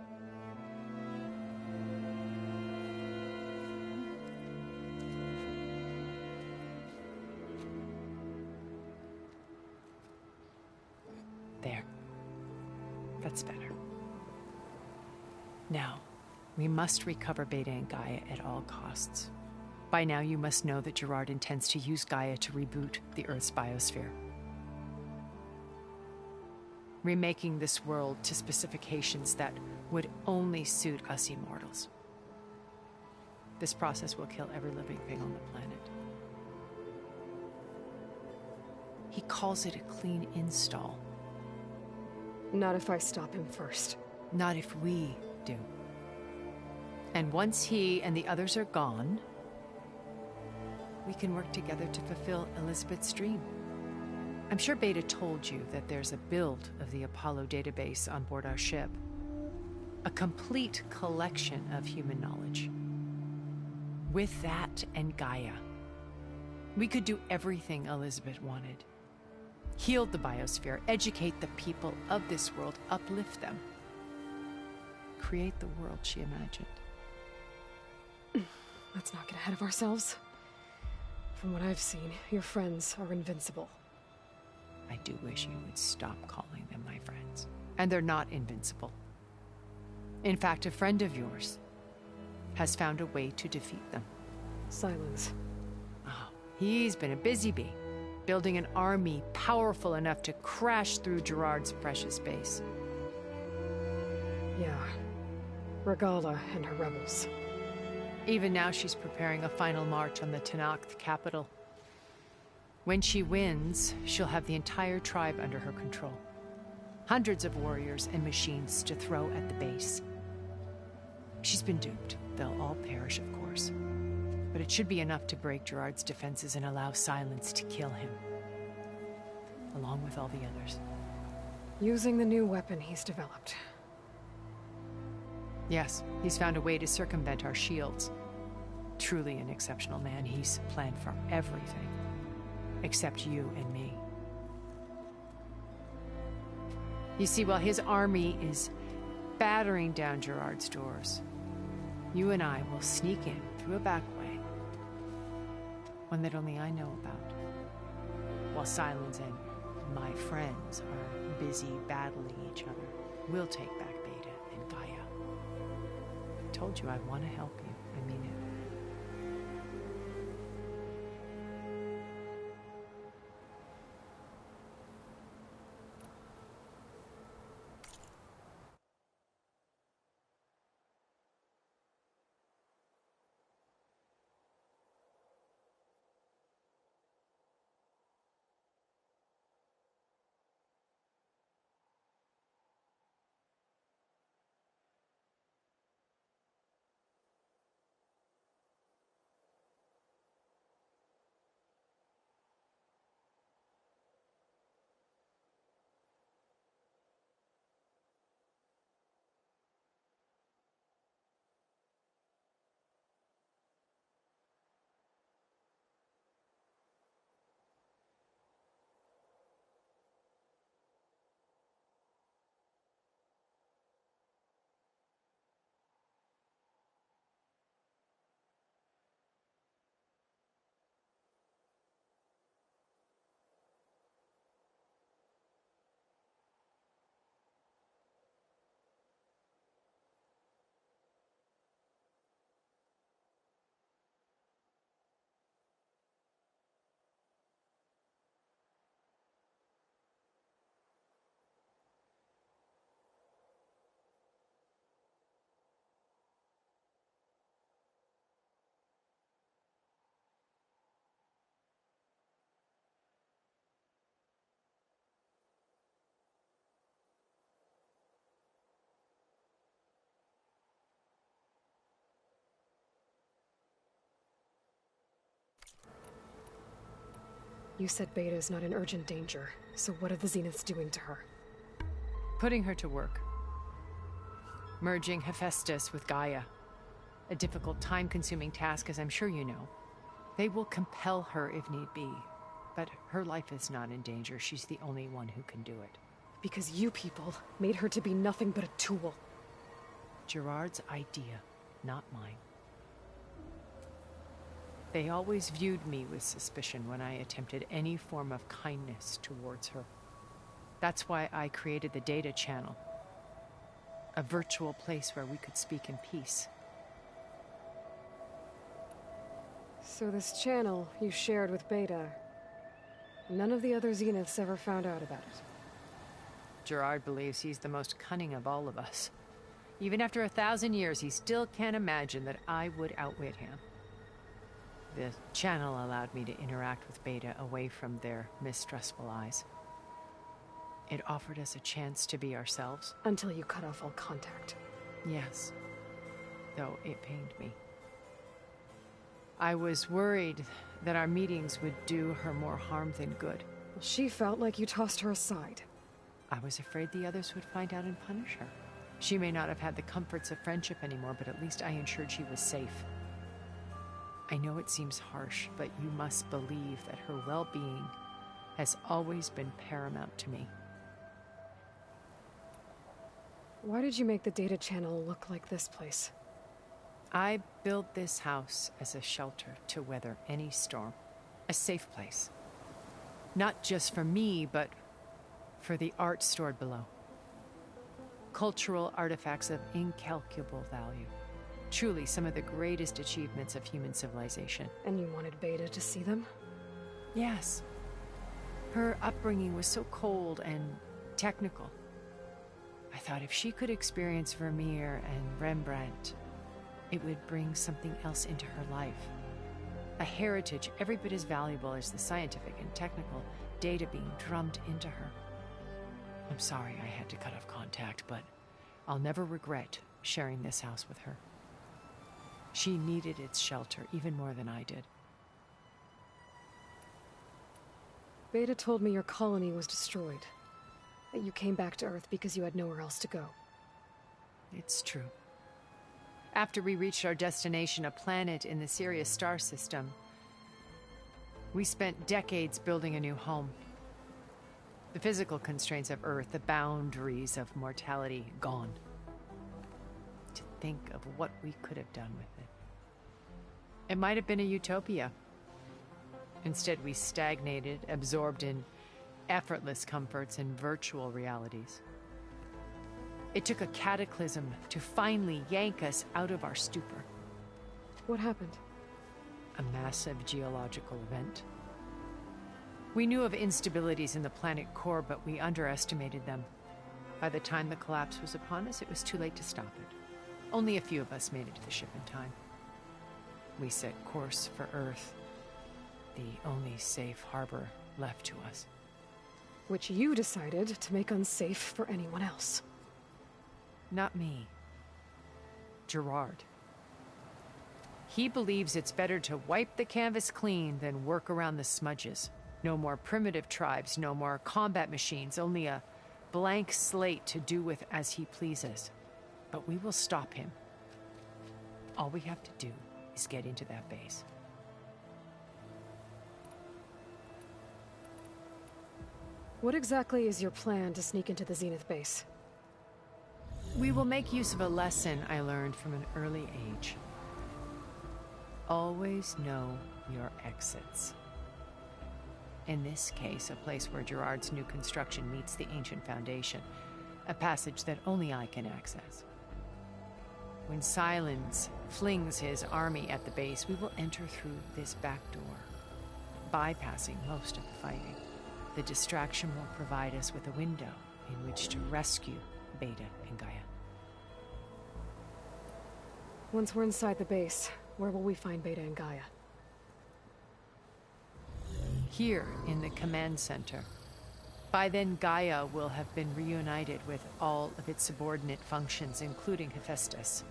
There. That's better. Now, we must recover Beta and Gaia at all costs. By now, you must know that Gerard intends to use Gaia to reboot the Earth's biosphere. Remaking this world to specifications that would only suit us immortals. This process will kill every living thing on the planet. He calls it a clean install. Not if I stop him first. Not if we do. And once he and the others are gone, we can work together to fulfill Elizabeth's dream. I'm sure Beta told you that there's a build of the Apollo database on board our ship. A complete collection of human knowledge. With that and Gaia, we could do everything Elizabeth wanted. Heal the biosphere, educate the people of this world, uplift them. Create the world she imagined. Let's not get ahead of ourselves. From what I've seen, your friends are invincible. I do wish you would stop calling them my friends. And they're not invincible. In fact, a friend of yours has found a way to defeat them. Silence. Oh, he's been a busy bee, building an army powerful enough to crash through Gerard's precious base. Yeah. Regala and her rebels. Even now she's preparing a final march on the Tenakth capital. When she wins, she'll have the entire tribe under her control. Hundreds of warriors and machines to throw at the base. She's been duped. They'll all perish, of course. But it should be enough to break Gerard's defenses and allow Silence to kill him. Along with all the others. Using the new weapon he's developed. Yes, he's found a way to circumvent our shields. Truly an exceptional man. He's planned for everything. Except you and me. You see, while his army is battering down Gerard's doors, you and I will sneak in through a back way. One that only I know about. While Silence and my friends are busy battling each other, we'll take back Beta and Gaia. I told you I want to help you. I mean it. You said Beta is not in urgent danger, so what are the Zeniths doing to her? Putting her to work. Merging Hephaestus with Gaia. A difficult, time-consuming task, as I'm sure you know. They will compel her if need be, but her life is not in danger. She's the only one who can do it. Because you people made her to be nothing but a tool. Gerard's idea, not mine. They always viewed me with suspicion when I attempted any form of kindness towards her. That's why I created the data channel. A virtual place where we could speak in peace. So this channel you shared with Beta, none of the other Zeniths ever found out about it? Gerard believes he's the most cunning of all of us. Even after 1,000 years, he still can't imagine that I would outwit him. The channel allowed me to interact with Beta away from their mistrustful eyes. It offered us a chance to be ourselves. Until you cut off all contact. Yes. Though it pained me. I was worried that our meetings would do her more harm than good. She felt like you tossed her aside. I was afraid the others would find out and punish her. She may not have had the comforts of friendship anymore, but at least I ensured she was safe. I know it seems harsh, but you must believe that her well-being has always been paramount to me. Why did you make the data channel look like this place? I built this house as a shelter to weather any storm. A safe place. Not just for me, but for the art stored below. Cultural artifacts of incalculable value. Truly some of the greatest achievements of human civilization. And you wanted Beta to see them? Yes. Her upbringing was so cold and technical. I thought if she could experience Vermeer and Rembrandt, it would bring something else into her life. A heritage every bit as valuable as the scientific and technical data being drummed into her. I'm sorry I had to cut off contact, but I'll never regret sharing this house with her. She needed its shelter even more than I did. Beta told me your colony was destroyed. That you came back to Earth because you had nowhere else to go. It's true. After we reached our destination, a planet in the Sirius star system, we spent decades building a new home. The physical constraints of Earth, the boundaries of mortality, gone. To think of what we could have done with it. It might have been a utopia. Instead, we stagnated, absorbed in effortless comforts and virtual realities. It took a cataclysm to finally yank us out of our stupor. What happened? A massive geological event. We knew of instabilities in the planet core, but we underestimated them. By the time the collapse was upon us, it was too late to stop it. Only a few of us made it to the ship in time. We set course for Earth, the only safe harbor left to us. Which you decided to make unsafe for anyone else. Not me. Gerard. He believes it's better to wipe the canvas clean than work around the smudges. No more primitive tribes, no more combat machines, only a blank slate to do with as he pleases. But we will stop him. All we have to do is get into that base. What exactly is your plan to sneak into the Zenith base? We will make use of a lesson I learned from an early age. Always know your exits. In this case, a place where Gerard's new construction meets the ancient foundation, a passage that only I can access. When Silence flings his army at the base, we will enter through this back door, bypassing most of the fighting. The distraction will provide us with a window in which to rescue Beta and Gaia. Once we're inside the base, where will we find Beta and Gaia? Here in the command center. By then, Gaia will have been reunited with all of its subordinate functions, including Hephaestus.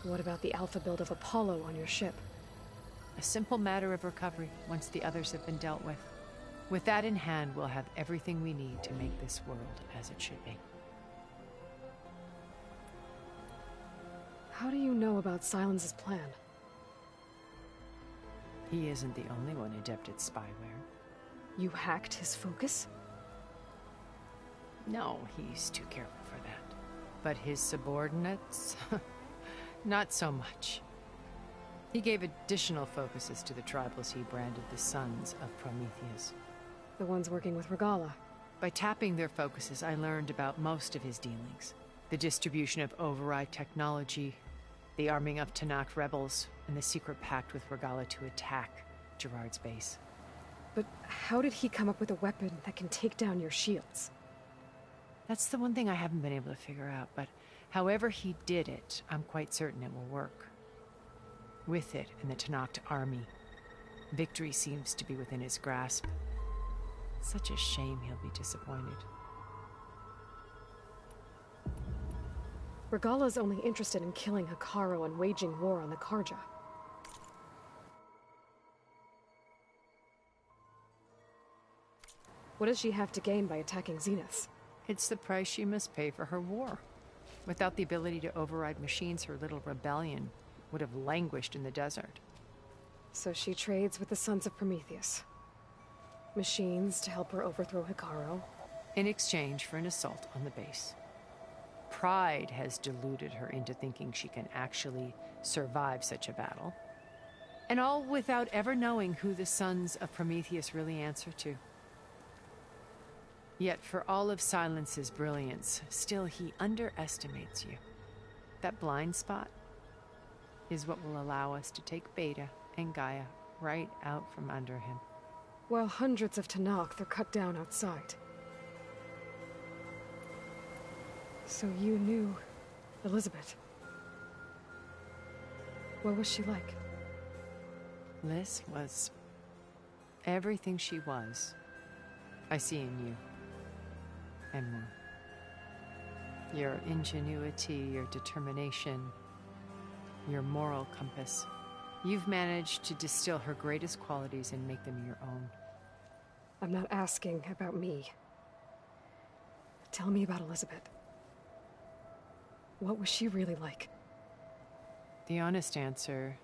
What about the Alpha build of Apollo on your ship? A simple matter of recovery once the others have been dealt with. With that in hand, we'll have everything we need to make this world as it should be. How do you know about Silence's plan? He isn't the only one adept at spyware. You hacked his focus? No, he's too careful for that. But his subordinates? Not so much. He gave additional focuses to the tribals he branded the Sons of Prometheus. The ones working with Regalla. By tapping their focuses, I learned about most of his dealings. The distribution of override technology, the arming of Tenakth rebels, and the secret pact with Regalla to attack Gerard's base. But how did he come up with a weapon that can take down your shields? That's the one thing I haven't been able to figure out, but however he did it, I'm quite certain it will work. With it and the Tenakth army, victory seems to be within his grasp. Such a shame he'll be disappointed. Regalla's only interested in killing Hekarro and waging war on the Karja. What does she have to gain by attacking Zenith? It's the price she must pay for her war. Without the ability to override machines, her little rebellion would have languished in the desert. So she trades with the Sons of Prometheus. Machines to help her overthrow Hekarro. In exchange for an assault on the base. Pride has deluded her into thinking she can actually survive such a battle. And all without ever knowing who the Sons of Prometheus really answer to. Yet for all of Silence's brilliance, still he underestimates you. That blind spot is what will allow us to take Beta and Gaia right out from under him. While hundreds of Tenakth are cut down outside. So you knew Elizabeth. What was she like? Liz was everything she was. I see in you. And more. Your ingenuity, your determination, your moral compass. You've managed to distill her greatest qualities and make them your own. I'm not asking about me. Tell me about Elizabeth. What was she really like? The honest answer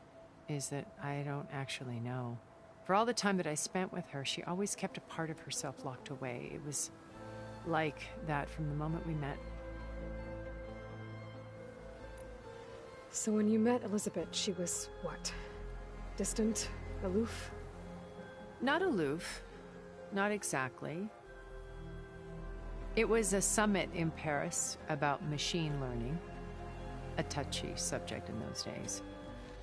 is that I don't actually know. For all the time that I spent with her, she always kept a part of herself locked away. It was like that from the moment we met. So when you met Elizabeth, she was what? Distant? Aloof? Not aloof. Not exactly. It was a summit in Paris about machine learning. A touchy subject in those days.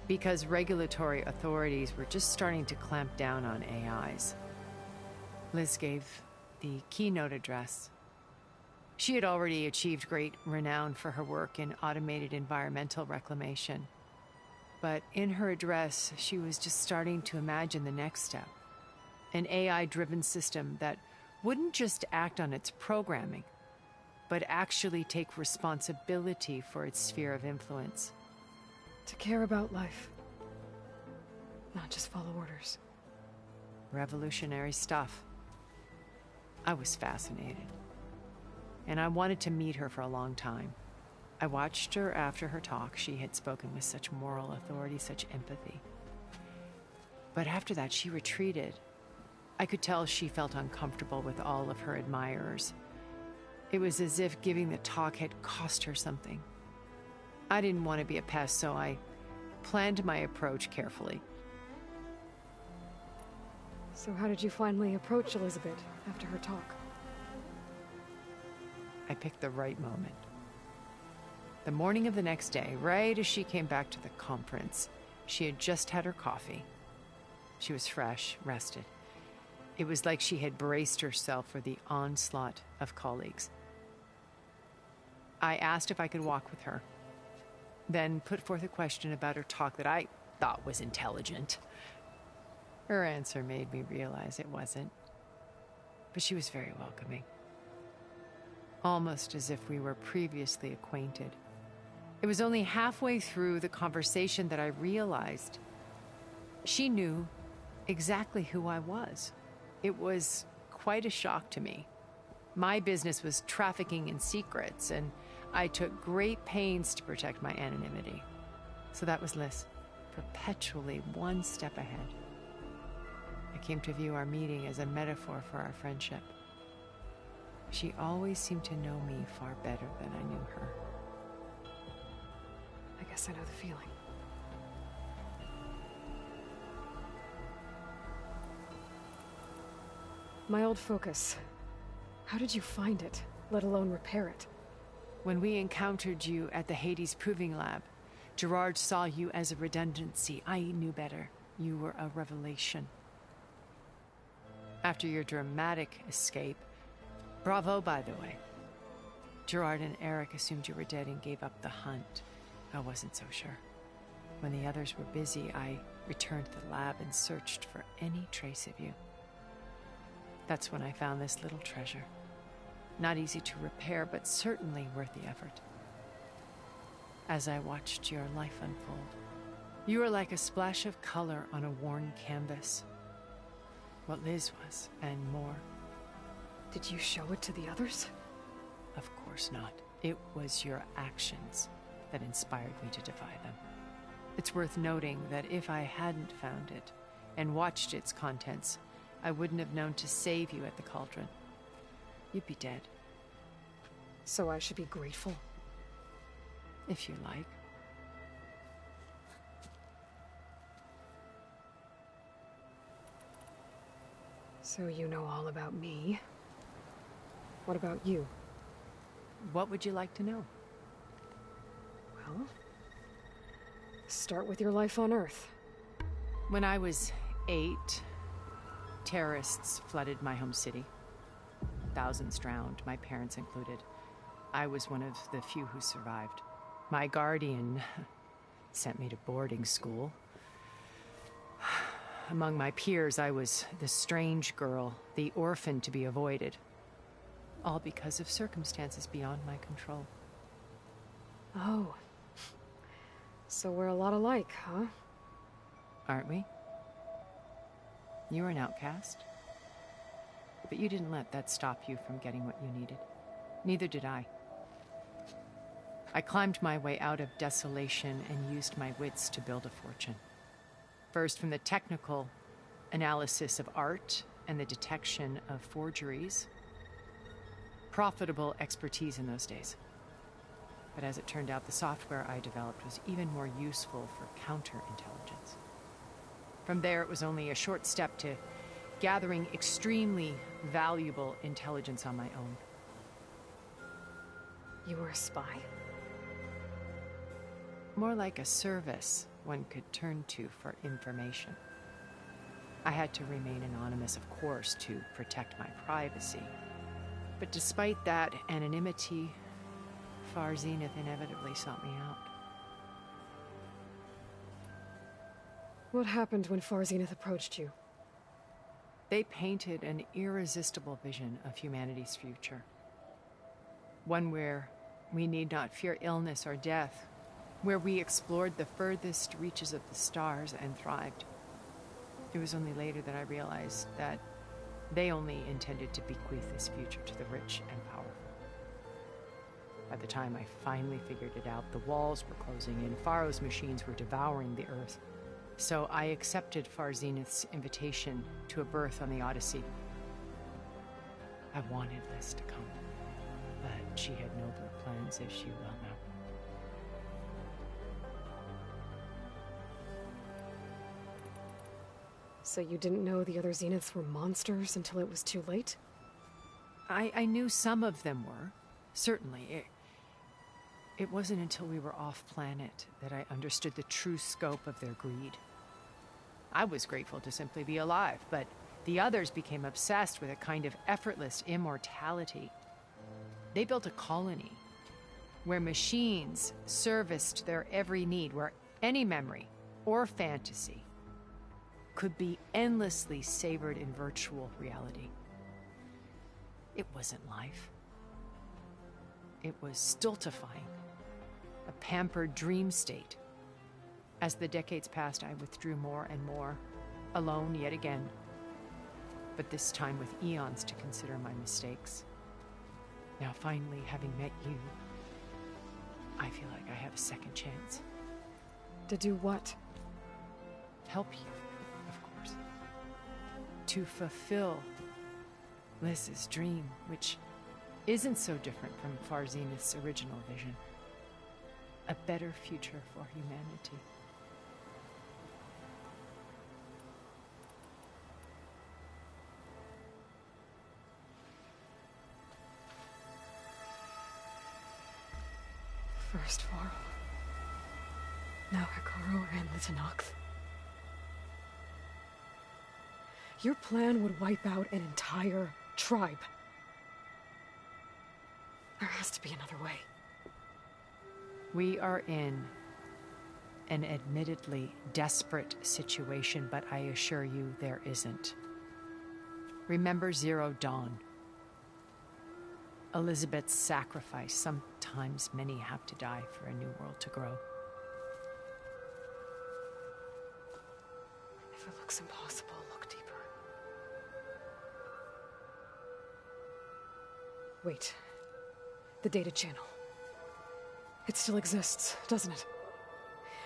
Because regulatory authorities were just starting to clamp down on AIs. Liz gave the keynote address. She had already achieved great renown for her work in automated environmental reclamation. But in her address, she was just starting to imagine the next step. An AI-driven system that wouldn't just act on its programming, but actually take responsibility for its sphere of influence. To care about life. Not just follow orders. Revolutionary stuff. I was fascinated. And I wanted to meet her for a long time. I watched her after her talk. She had spoken with such moral authority, such empathy. But after that, she retreated. I could tell she felt uncomfortable with all of her admirers. It was as if giving the talk had cost her something. I didn't want to be a pest, so I planned my approach carefully. So how did you finally approach Elizabeth after her talk? I picked the right moment. The morning of the next day, right as she came back to the conference, she had just had her coffee. She was fresh, rested. It was like she had braced herself for the onslaught of colleagues. I asked if I could walk with her, then put forth a question about her talk that I thought was intelligent. Her answer made me realize it wasn't, but she was very welcoming. Almost as if we were previously acquainted. It was only halfway through the conversation that I realized She knew exactly who I was. It was quite a shock to me. My business was trafficking in secrets, and I took great pains to protect my anonymity. So that was Liz, perpetually one step ahead. I came to view our meeting as a metaphor for our friendship. She always seemed to know me far better than I knew her. I guess I know the feeling. My old focus. How did you find it, let alone repair it? When we encountered you at the Hades Proving Lab, Gerard saw you as a redundancy. I knew better. You were a revelation. After your dramatic escape, bravo, by the way. Gerard and Eric assumed you were dead and gave up the hunt. I wasn't so sure. When the others were busy, I returned to the lab and searched for any trace of you. That's when I found this little treasure. Not easy to repair, but certainly worth the effort. As I watched your life unfold, you were like a splash of color on a worn canvas. What Liz was, and more. Did you show it to the others? Of course not. It was your actions that inspired me to defy them. It's worth noting that if I hadn't found it and watched its contents, I wouldn't have known to save you at the Cauldron. You'd be dead. So I should be grateful? If you like. So you know all about me. What about you? What would you like to know? Well, start with your life on Earth. When I was 8, terrorists flooded my home city. Thousands drowned, my parents included. I was one of the few who survived. My guardian sent me to boarding school. Among my peers, I was the strange girl, the orphan to be avoided. All because of circumstances beyond my control. Oh. So we're a lot alike, huh? Aren't we? You were an outcast. But you didn't let that stop you from getting what you needed. Neither did I. I climbed my way out of desolation and used my wits to build a fortune. First, from the technical analysis of art and the detection of forgeries. Profitable expertise in those days. But as it turned out, the software I developed was even more useful for counterintelligence. From there, it was only a short step to gathering extremely valuable intelligence on my own. You were a spy? More like a service one could turn to for information. I had to remain anonymous, of course, to protect my privacy. But despite that anonymity, Far Zenith inevitably sought me out. What happened when Far Zenith approached you? They painted an irresistible vision of humanity's future. One where we need not fear illness or death, where we explored the furthest reaches of the stars and thrived. It was only later that I realized that they only intended to bequeath this future to the rich and powerful. By the time I finally figured it out, the walls were closing in, Pharaoh's machines were devouring the Earth. So I accepted Far Zenith's invitation to a berth on the Odyssey. I wanted Liz to come, but she had nobler plans, as you well know. So you didn't know the other Zeniths were monsters until it was too late? I knew some of them were, certainly. It wasn't until we were off-planet that I understood the true scope of their greed. I was grateful to simply be alive, but the others became obsessed with a kind of effortless immortality. They built a colony where machines serviced their every need, where any memory or fantasy could be endlessly savored in virtual reality. It wasn't life. It was stultifying, a pampered dream state. As the decades passed, I withdrew more and more, alone yet again. But this time with eons to consider my mistakes. Now finally, having met you, I feel like I have a second chance. To do what? Help you, of course. To fulfill Liz's dream, which isn't so different from Far Zenith's original vision. A better future for humanity. First Varl. Now Hekarro and the Tenakth. Your plan would wipe out an entire tribe. There has to be another way. We are in an admittedly desperate situation, but I assure you there isn't. Remember Zero Dawn. Elizabeth's sacrifice. Sometimes many have to die for a new world to grow. If it looks impossible, look deeper. Wait. The data channel. It still exists, doesn't it?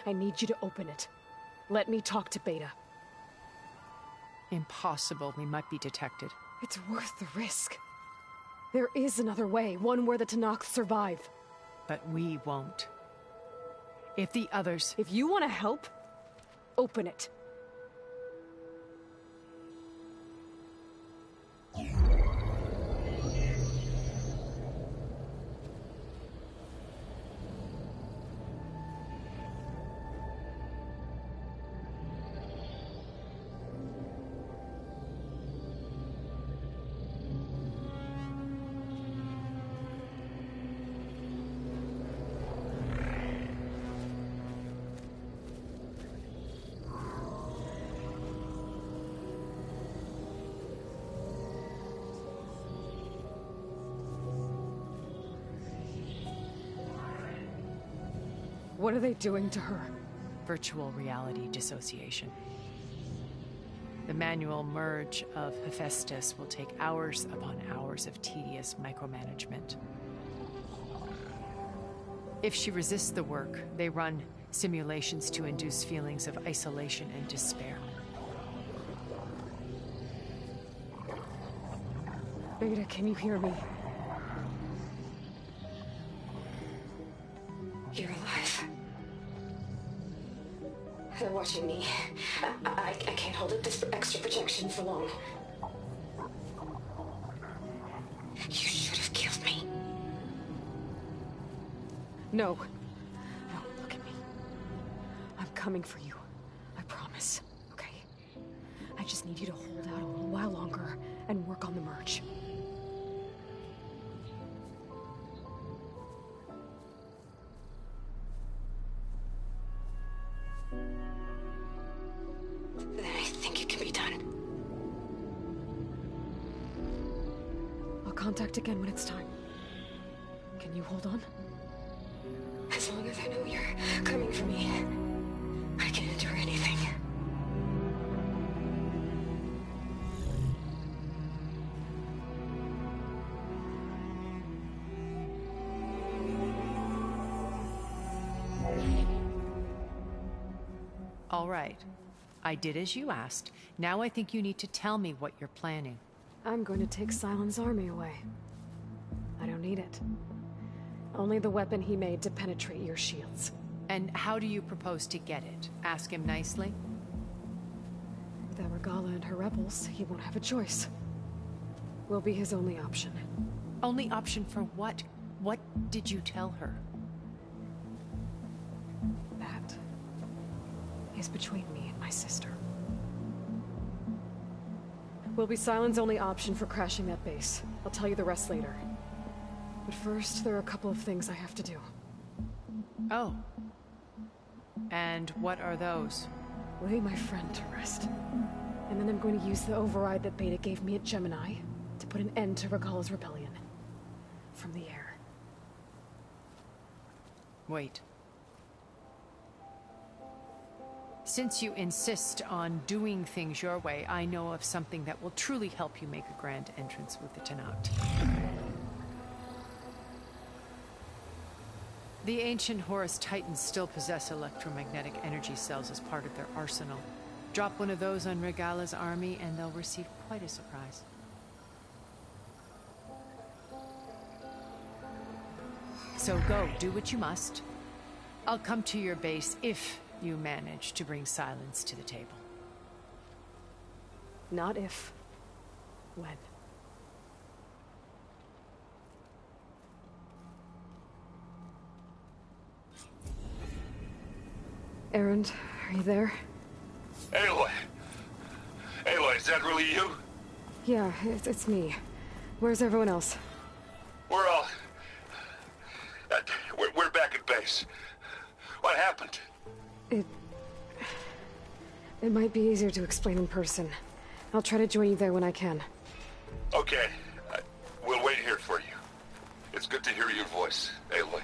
I need you to open it. Let me talk to Beta. Impossible. We might be detected. It's worth the risk. There is another way, one where the Tenakth survive. But we won't. If the others... If you want to help, open it. What are they doing to her? Virtual reality dissociation. The manual merge of Hephaestus will take hours upon hours of tedious micromanagement. If she resists the work, they run simulations to induce feelings of isolation and despair. Beta, can you hear me? You're alive. They're watching me. I can't hold up this extra projection for long. You should have killed me. No. No, look at me. I'm coming for you. I promise, okay? I just need you to hold out a little while longer and work on the merge. Then I think it can be done. I'll contact again when it's time. Can you hold on? As long as I know you're coming for me, I can endure anything. All right. I did as you asked. Now I think you need to tell me what you're planning. I'm going to take Sylens' army away. I don't need it. Only the weapon he made to penetrate your shields. And how do you propose to get it? Ask him nicely? With Argala and her rebels, he won't have a choice. We'll be his only option. Only option for what? What did you tell her? That is between me and my sister. Will be Sylens' only option for crashing that base. I'll tell you the rest later. But first, there are a couple of things I have to do. Oh. And what are those? Lay my friend to rest. And then I'm going to use the override that Beta gave me at Gemini to put an end to Regala's rebellion. From the air. Wait. since you insist on doing things your way, I know of something that will truly help you make a grand entrance with the Tenat. The ancient Horus Titans still possess electromagnetic energy cells as part of their arsenal. Drop one of those on Regala's army and they'll receive quite a surprise. So go, do what you must. I'll come to your base if you manage to bring silence to the table. Not if. When. Erend, are you there? Aloy! Aloy, is that really you? Yeah, it's me. Where's everyone else? We're all... we're back at base. What happened? It might be easier to explain in person. I'll try to join you there when I can. Okay. We'll wait here for you. It's good to hear your voice, Aloy.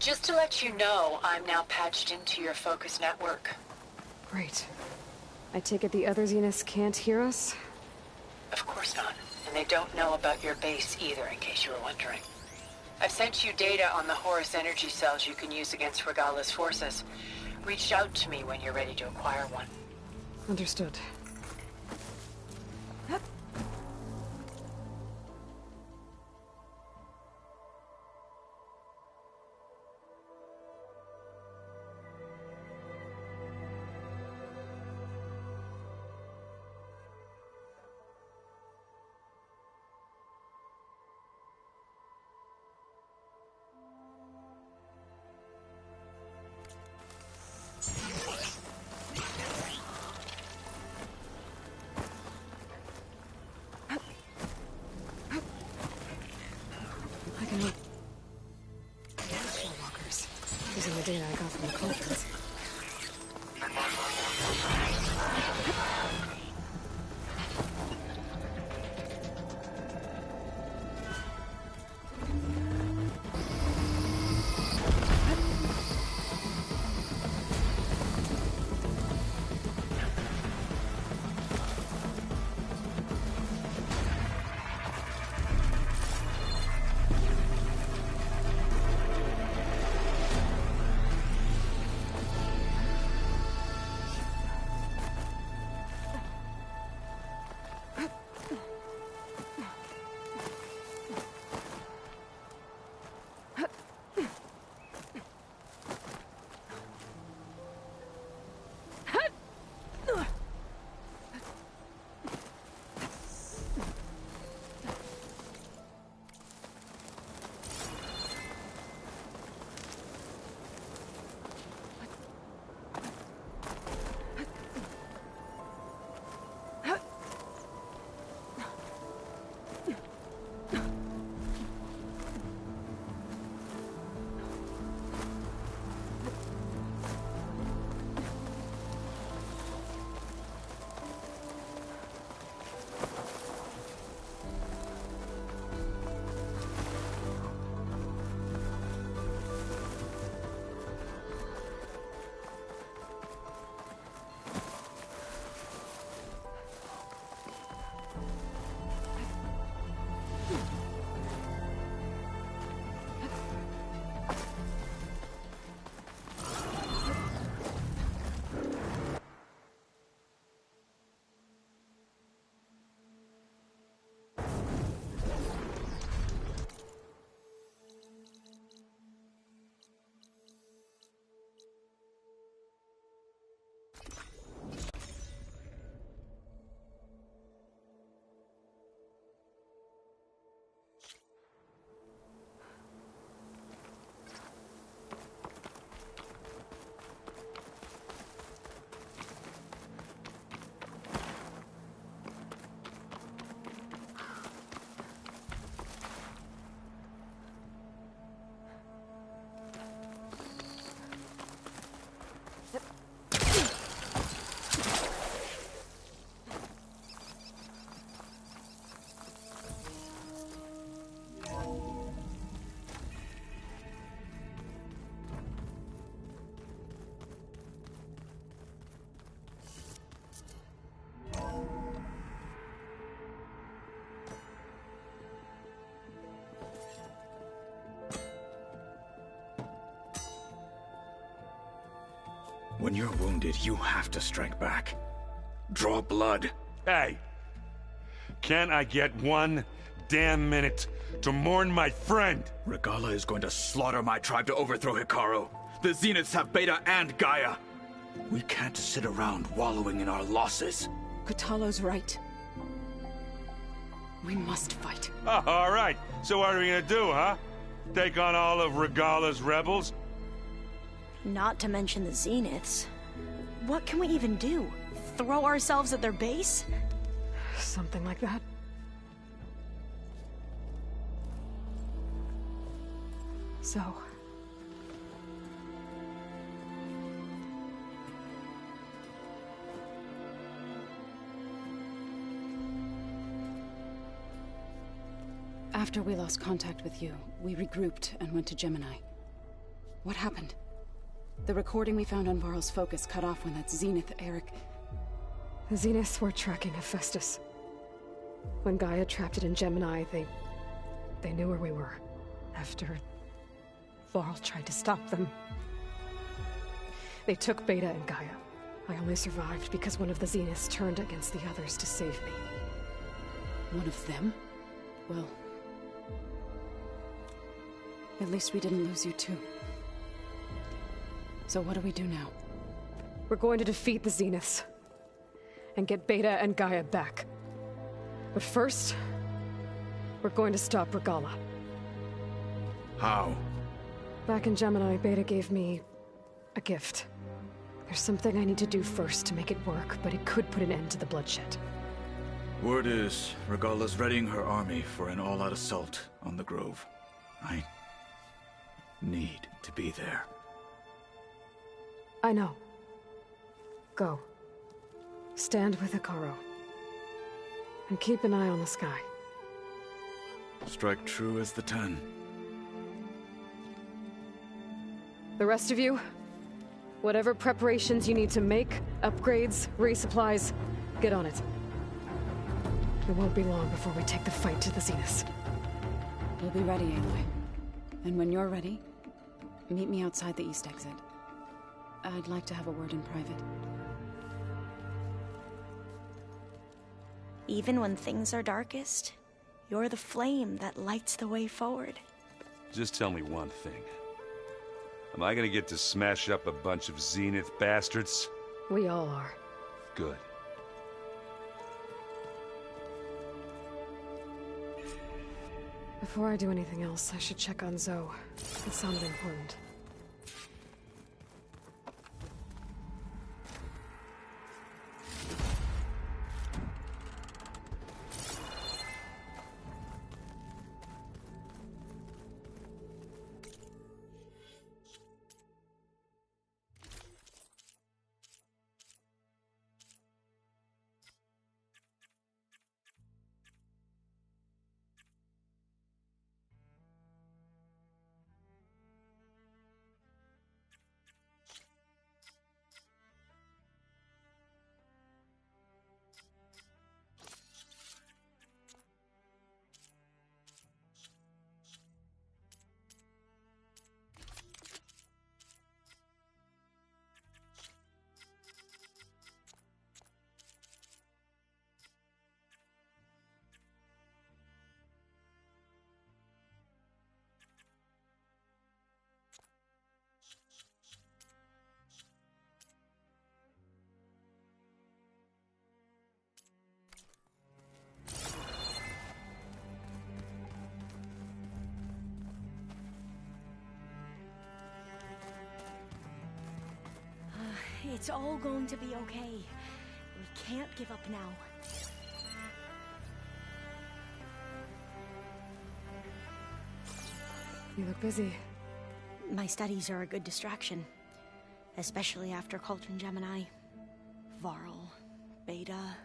Just to let you know, I'm now patched into your focus network. Great. I take it the other Zeniths can't hear us? Of course not. And they don't know about your base either, in case you were wondering. I've sent you data on the Horus energy cells you can use against Regala's forces. Reach out to me when you're ready to acquire one. Understood. I can look. Walkers. Using the data I got from the cauldrons. When you're wounded, you have to strike back. Draw blood. Hey! Can't I get 1 damn minute to mourn my friend? Regala is going to slaughter my tribe to overthrow Hikaru. The Zeniths have Beta and Gaia. We can't sit around wallowing in our losses. Kotallo's right. We must fight. Oh, all right. So what are we gonna do, huh? Take on all of Regala's rebels? Not to mention the Zeniths. What can we even do? Throw ourselves at their base? Something like that. So... After we lost contact with you, we regrouped and went to Gemini. What happened? The recording we found on Varl's focus cut off when that Zenith, Eric... The Zeniths were tracking Hephaestus. When Gaia trapped it in Gemini, they knew where we were. After Varl tried to stop them. They took Beta and Gaia. I only survived because one of the Zeniths turned against the others to save me. One of them? Well... at least we didn't lose you too. So what do we do now? We're going to defeat the Zeniths. And get Beta and Gaia back. But first... we're going to stop Regalla. How? Back in Gemini, Beta gave me... a gift. There's something I need to do first to make it work, but it could put an end to the bloodshed. Word is, Regalla's readying her army for an all-out assault on the Grove. I need to be there. I know. Go. Stand with Hekarro. And keep an eye on the sky. Strike true as the 10. The rest of you, whatever preparations you need to make, upgrades, resupplies, get on it. It won't be long before we take the fight to the Zeniths. We'll be ready, Aloy. And when you're ready, meet me outside the east exit. I'd like to have a word in private. Even when things are darkest, you're the flame that lights the way forward. Just tell me one thing. Am I gonna get to smash up a bunch of Zenith bastards? We all are. Good. Before I do anything else, I should check on Zoe. It sounded important. It's all going to be okay. We can't give up now. You look busy. My studies are a good distraction. Especially after Cauldron Gemini. Varl, Beta,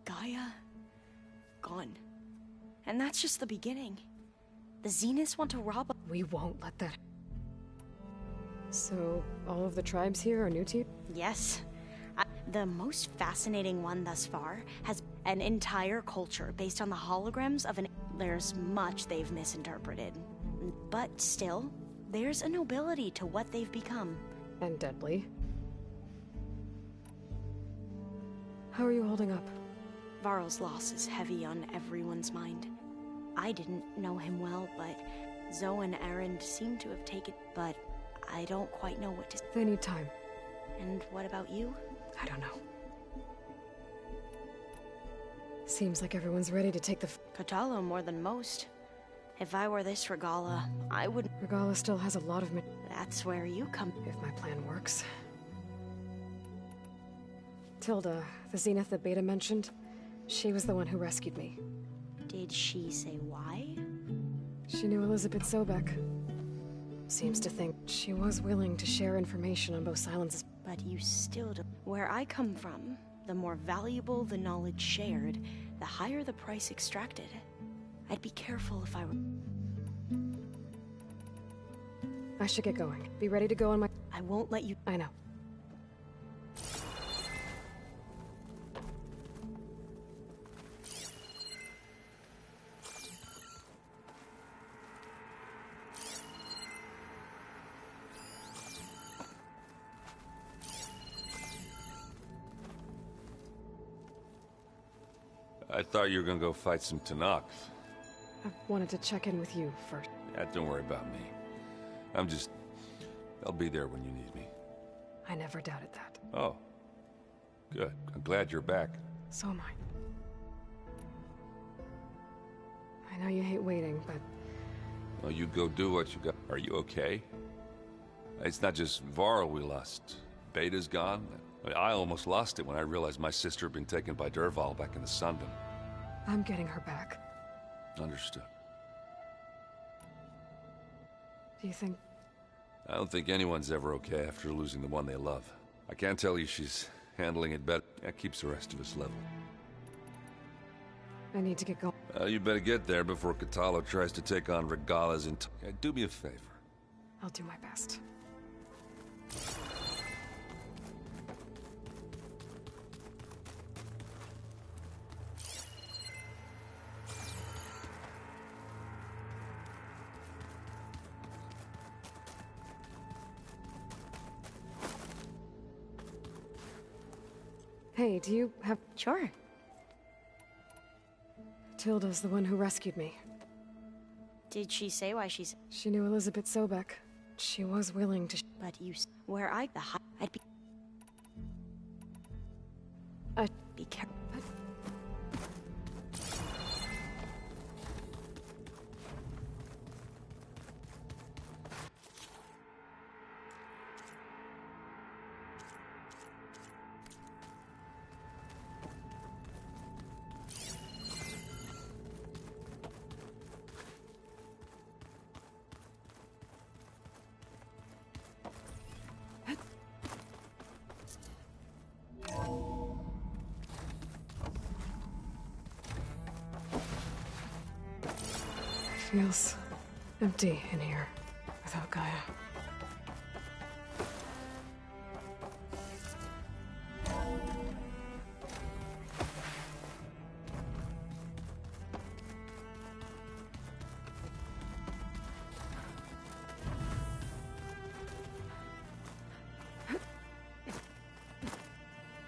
Gaia... gone. And that's just the beginning. The Zeniths want to rob... We won't let that... So, all of the tribes here are new to you? Yes. The most fascinating one thus far has an entire culture based on the holograms of an... There's much they've misinterpreted. But still, there's a nobility to what they've become. And deadly. How are you holding up? Varl's loss is heavy on everyone's mind. I didn't know him well, but Zoe and Erend seem to have taken... But I don't quite know what to... They need time. And what about you? I don't know. Seems like everyone's ready to take the... Kotallo more than most. If I were this Regalla, I would... Regalla still has a lot of... That's where you come... If my plan works. Tilda, the Zenith that Beta mentioned, she was the one who rescued me. Did she say why? She knew Elizabeth Sobek. Seems to think she was willing to share information on both silences. But you still do. Where I come from, the more valuable the knowledge shared, the higher the price extracted. I'd be careful if I were... I should get going. Be ready to go on my... I won't let you... I know. I thought you were gonna go fight some Tenakth. I wanted to check in with you first. Yeah, don't worry about me. I'll be there when you need me. I never doubted that. Oh. Good. I'm glad you're back. So am I. I know you hate waiting, but... Well, you go do what you got. Are you okay? It's not just Varl we lost. Beta's gone. I almost lost it when I realized my sister had been taken by Dervahl back in the Sundom. I'm getting her back. Understood. Do you think... I don't think anyone's ever okay after losing the one they love. I can't tell you she's handling it better. That keeps the rest of us level. I need to get going. You better get there before Kotallo tries to take on Regalla's do me a favor. I'll do my best. Hey, do you have... Sure. Tilda's the one who rescued me. Did she say why she's... She knew Elizabeth Sobek. She was willing to... But you... Where I'd be... Be careful. Feels empty in here without Gaia.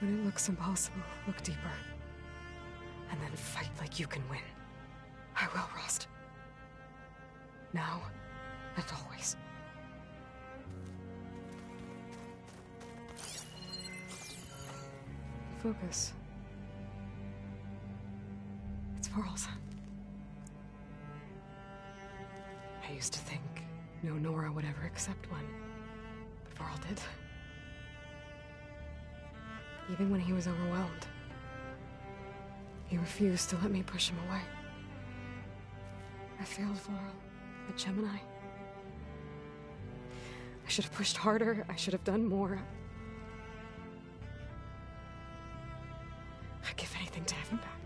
When it looks impossible, look deeper. And then fight like you can win. I will, Rost. Now and always. Focus. It's Varl's. I used to think no Nora would ever accept one, but Varl did. Even when he was overwhelmed, he refused to let me push him away. I failed Varl. But Gemini... I should have pushed harder. I should have done more. I'd give anything to have him back.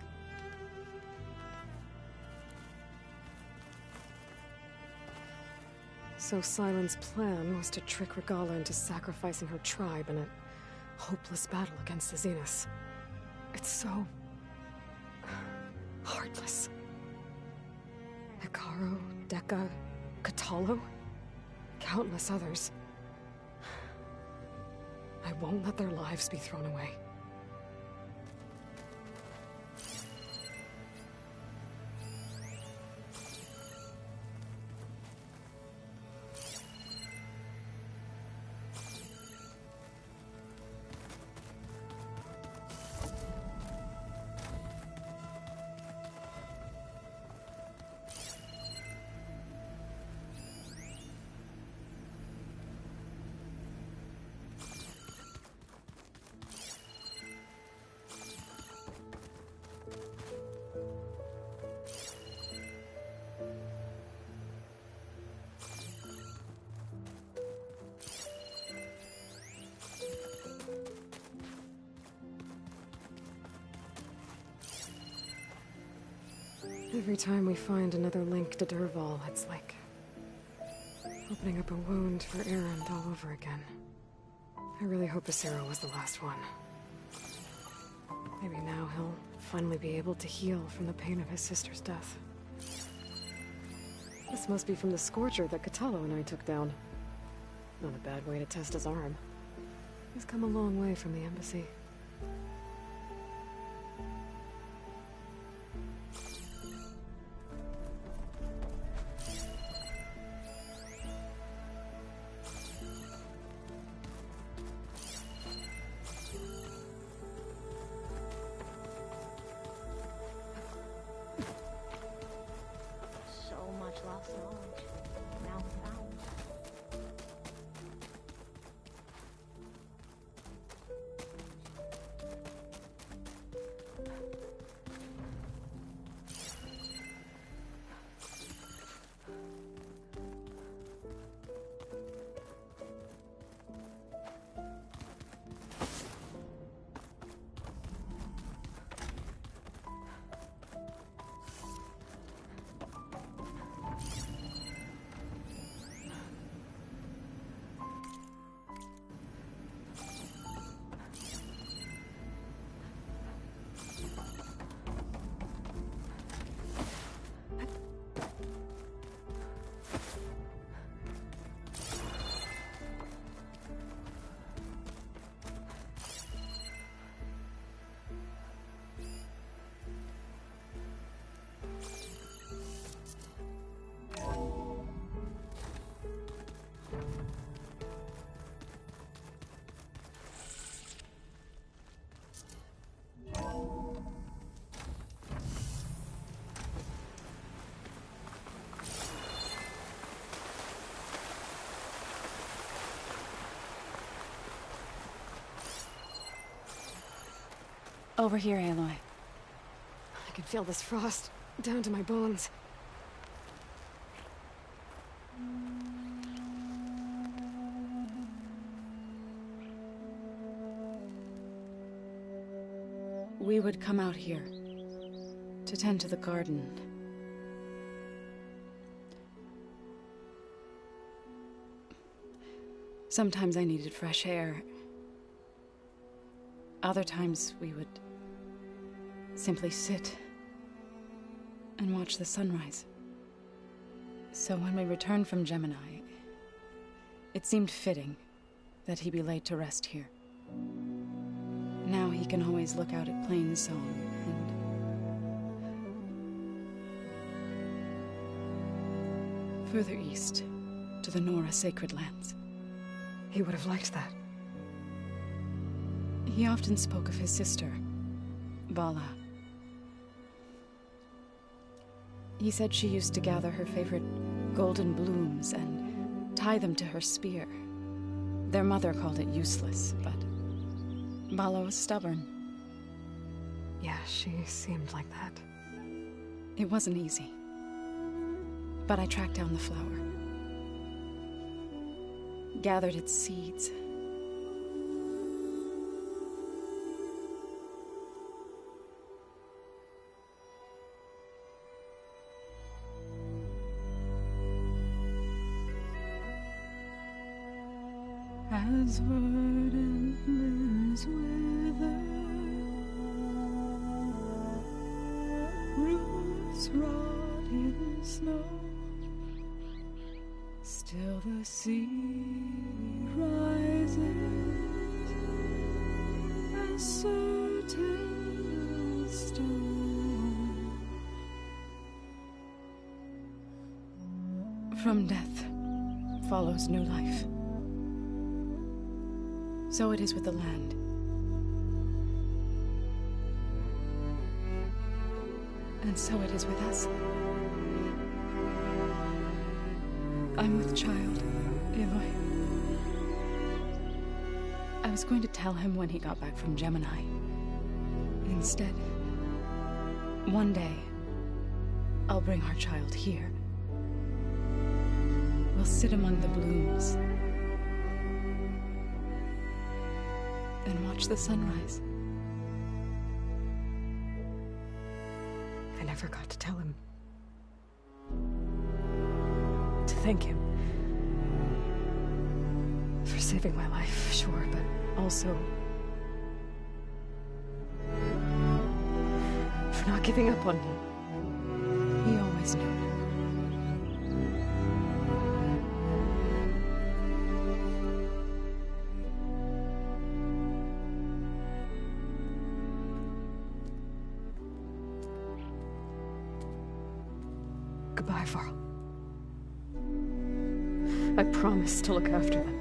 So Sylens' plan was to trick Regalla into sacrificing her tribe in a hopeless battle against the Zeniths. It's so... heartless. Hekarro, Dekka, Kotallo, countless others. I won't let their lives be thrown away. Every time we find another link to Dervahl, it's like Opening up a wound for Erend all over again. I really hope Acero was the last one. Maybe now he'll finally be able to heal from the pain of his sister's death. This must be from the Scorcher that Kotallo and I took down. Not a bad way to test his arm. He's come a long way from the embassy. Over here, Aloy. I can feel this frost down to my bones. We would come out here to tend to the garden. Sometimes I needed fresh air. Other times we would simply sit and watch the sunrise. So when we returned from Gemini, it seemed fitting that he be laid to rest here. Now he can always look out at Plainsong and further east to the Nora Sacred Lands. He would have liked that. He often spoke of his sister, Bala. He said she used to gather her favorite golden blooms and tie them to her spear. Their mother called it useless, but Bala was stubborn. Yeah, she seemed like that. It wasn't easy. But I tracked down the flower. Gathered its seeds. As verdant limbs wither, roots rot in snow, still the sea rises as certain as stone. From death follows new life. So it is with the land. And so it is with us. I'm with child, Aloy. I was going to tell him when he got back from Gemini. Instead, one day, I'll bring our child here. We'll sit among the blooms and watch the sunrise. I never got to tell him. To thank him For saving my life, sure, but also... for not giving up on me. He always knew. Goodbye, Varl. I promise to look after them.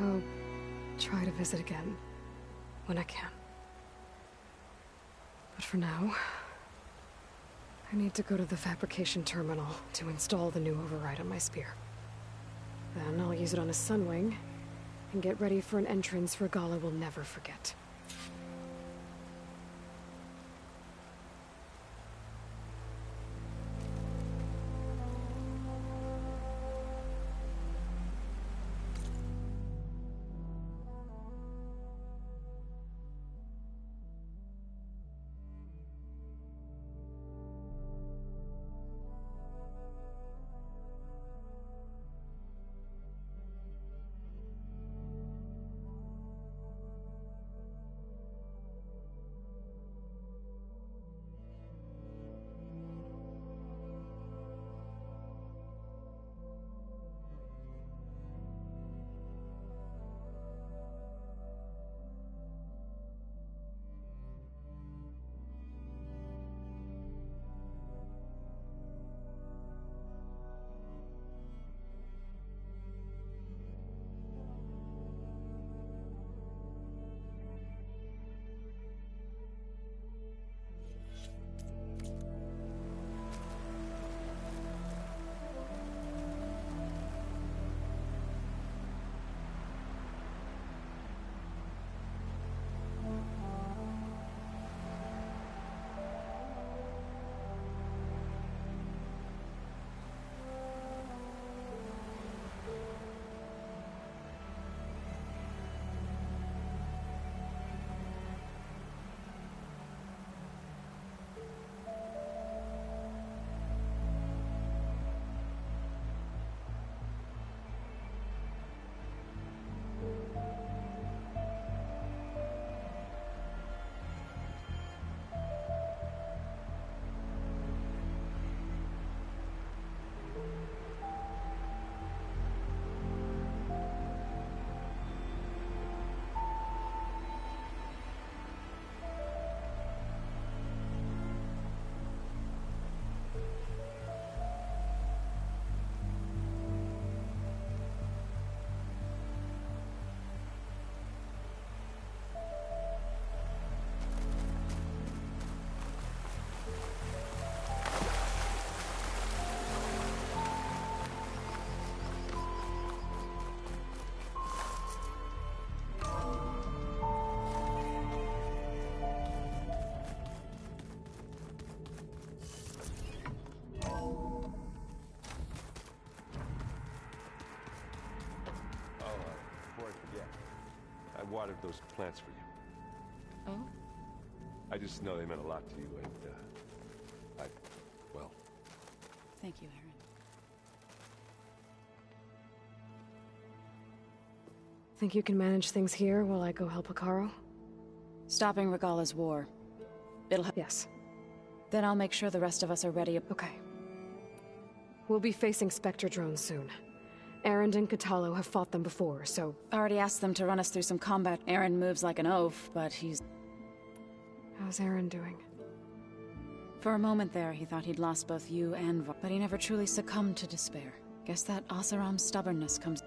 I'll try to visit again when I can. But for now, I need to go to the fabrication terminal to install the new override on my spear. Then I'll use it on a Sunwing, and get ready for an entrance Regalla will never forget. Watered those plants for you. Oh? I just know they meant a lot to you, and, well... Thank you, Aaron. Think you can manage things here while I go help Hekarro? Stopping Regalla's war. It'll help. Yes. Then I'll make sure the rest of us are ready. Okay. We'll be facing Spectre drones soon. Erend and Kotallo have fought them before, so... Already asked them to run us through some combat. Aaron moves like an oaf, but he's... How's Aaron doing? For a moment there, he thought he'd lost both you and Varl, but he never truly succumbed to despair. Guess that Oseram's stubbornness comes...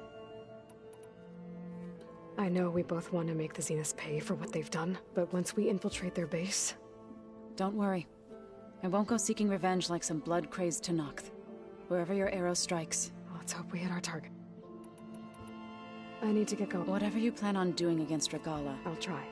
I know we both want to make the Zeniths pay for what they've done, but once we infiltrate their base... Don't worry. I won't go seeking revenge like some blood-crazed Tenakth. Wherever your arrow strikes... Let's hope we hit our target. I need to get going. Whatever you plan on doing against Regalla, I'll try.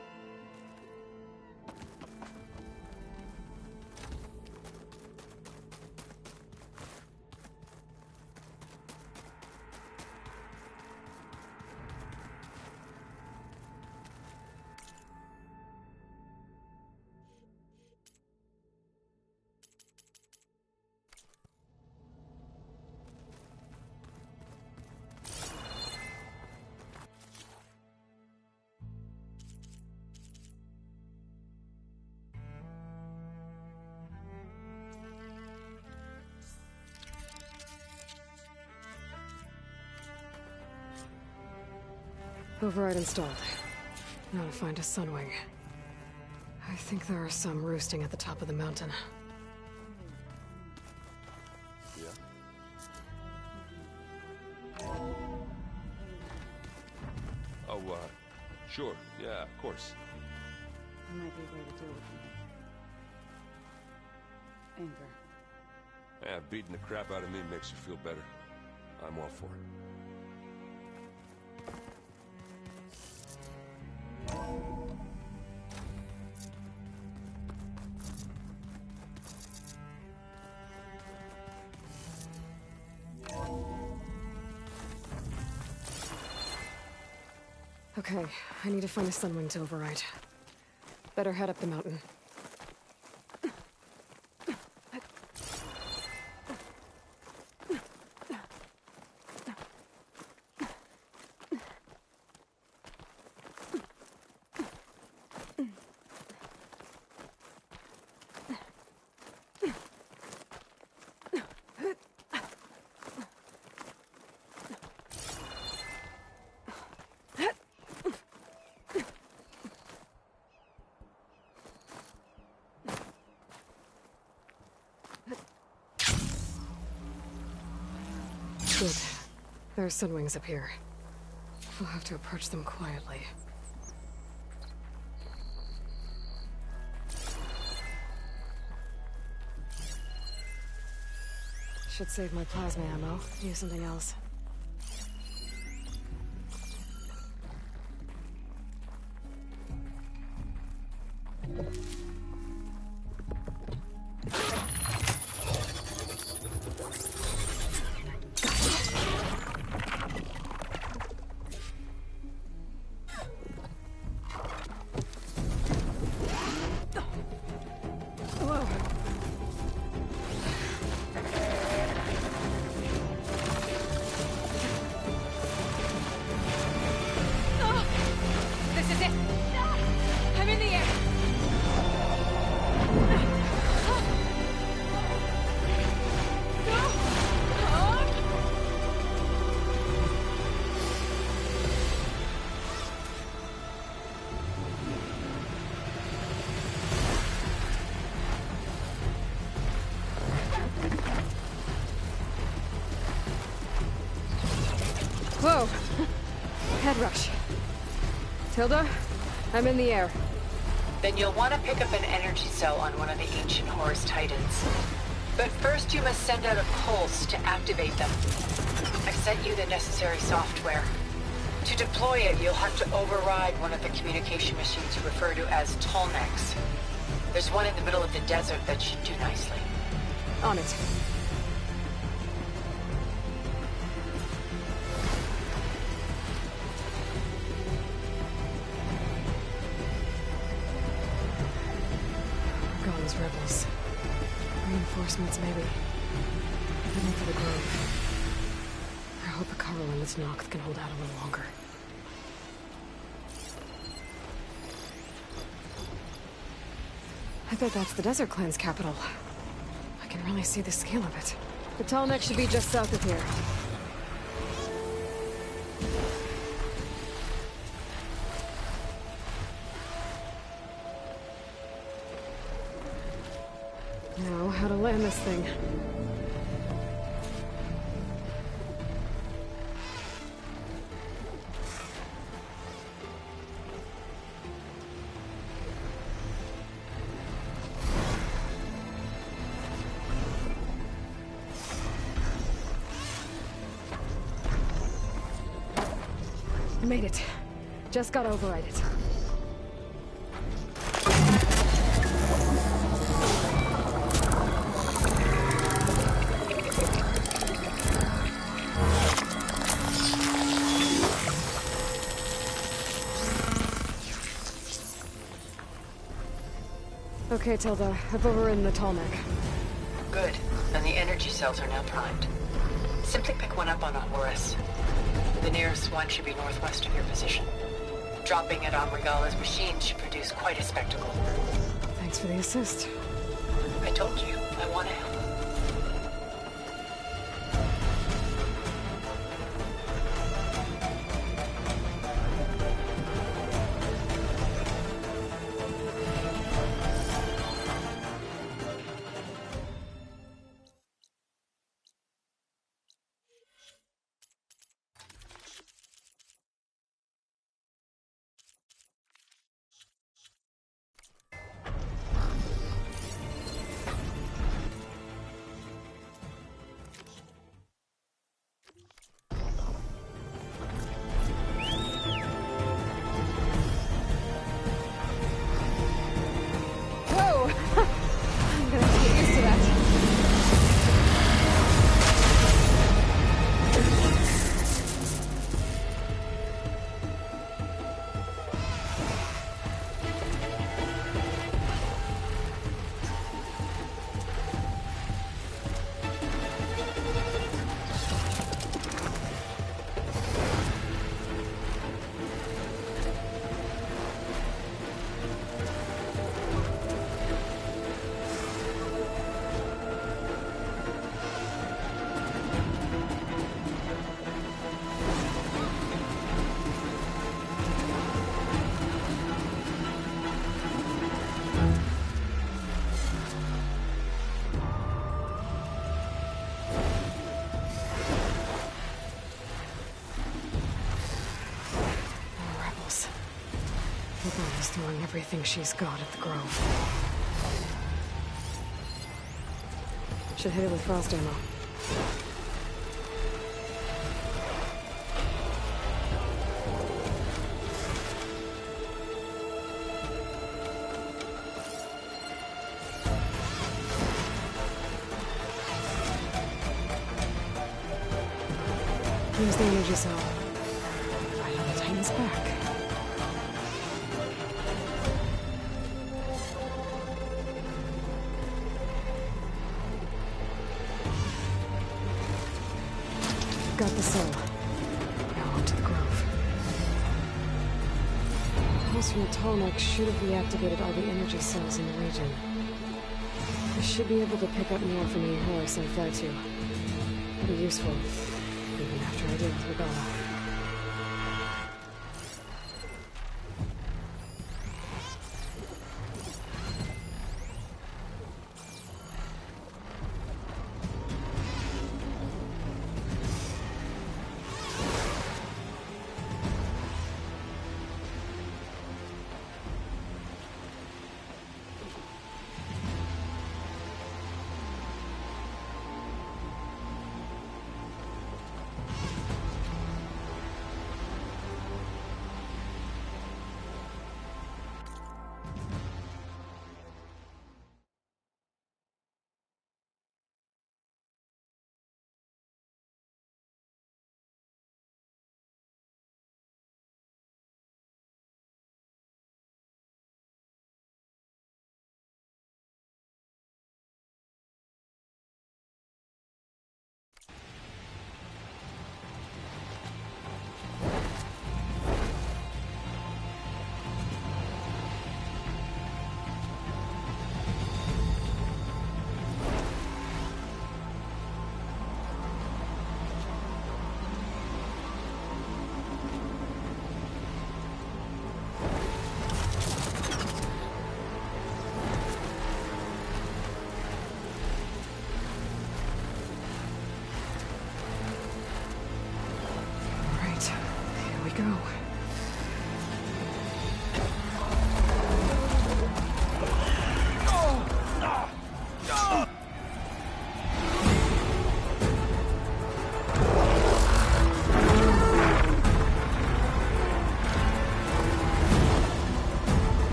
Override installed. Now to find a Sunwing. I think there are some roosting at the top of the mountain. Yeah. Oh, sure. Yeah, of course. There might be a way to deal with them. Anger. Yeah, beating the crap out of me makes you feel better. I'm all for it. Okay, I need to find a Sunwing to override. Better head up the mountain. Good. There are Sunwings up here. We'll have to approach them quietly. Should save my plasma ammo. Use something else. Whoa! Head rush. Tilda, I'm in the air. Then you'll want to pick up an energy cell on one of the ancient Horus Titans. But first you must send out a pulse to activate them. I've sent you the necessary software. To deploy it, you'll have to override one of the communication machines you refer to as Tallnecks. There's one in the middle of the desert that should do nicely. On it. Gaunt's rebels. Reinforcements, maybe. Heading for the Grove. I hope Hekarro and this Noct can hold out a little longer. I bet that's the Desert Clan's capital. I can really see the scale of it. The Tallneck should be just south of here. Now, how to land this thing. Made it. Just gotta override it. Okay, Tilda. I've overridden the Tallneck. Good. And the energy cells are now primed. Simply pick one up on a Horus. The nearest one should be northwest of your position. Dropping it on Regalla's machine should produce quite a spectacle. Thanks for the assist. I told you, I want to help. throwing everything she's got at the Grove. Should hit it with frost ammo. Here's the energy cell. Right on the Titan's back. Got the cell. Now on to the Grove. Pulse from the Tallneck should have reactivated all the energy cells in the region. I should be able to pick up more from the horse and Fatu. It'll be useful, even after I deal with Regalla. Go.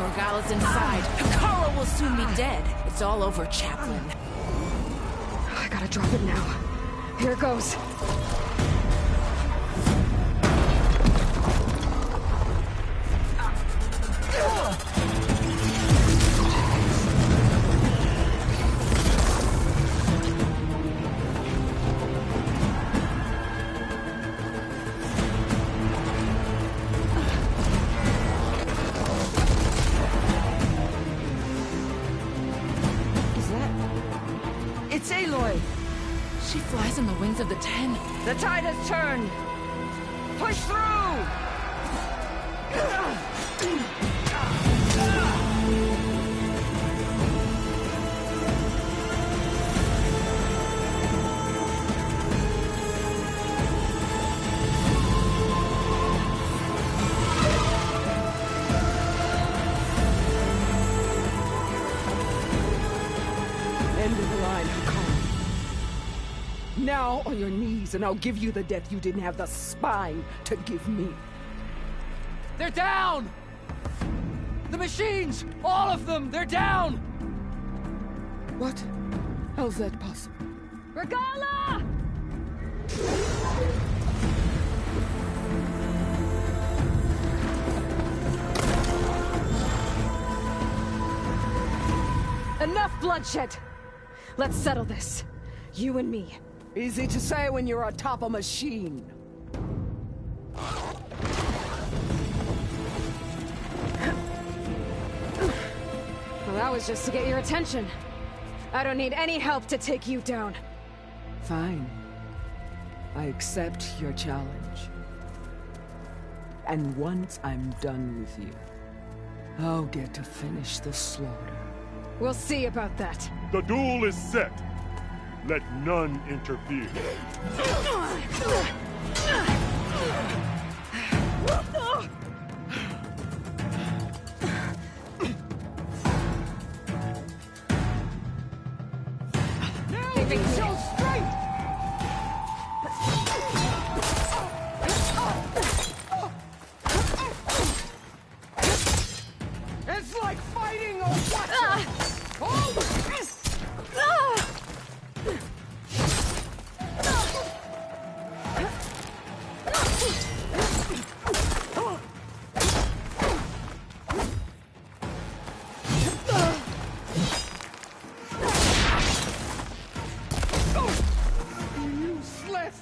Regalla's inside. Coral will soon be dead. It's all over, Chaplain. I gotta drop it now. Here it goes. It's Aloy! She flies on the wings of the Ten. The tide has turned! Push through! End of the line, Hakkar. Now on your knees, and I'll give you the death you didn't have the spine to give me. They're down! The machines! All of them! They're down! What? How's that possible? Regalla! Enough bloodshed! Let's settle this. You and me. Easy to say when you're atop a machine. Well, that was just to get your attention. I don't need any help to take you down. Fine. I accept your challenge. And once I'm done with you, I'll get to finish the slaughter. We'll see about that. The duel is set. Let none interfere. moving. Show strength! It's like fighting a watcher! Useless!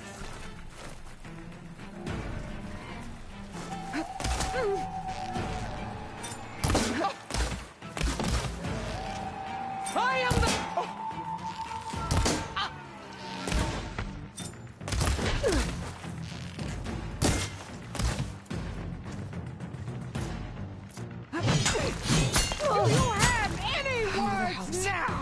I am the... Do you have any words now?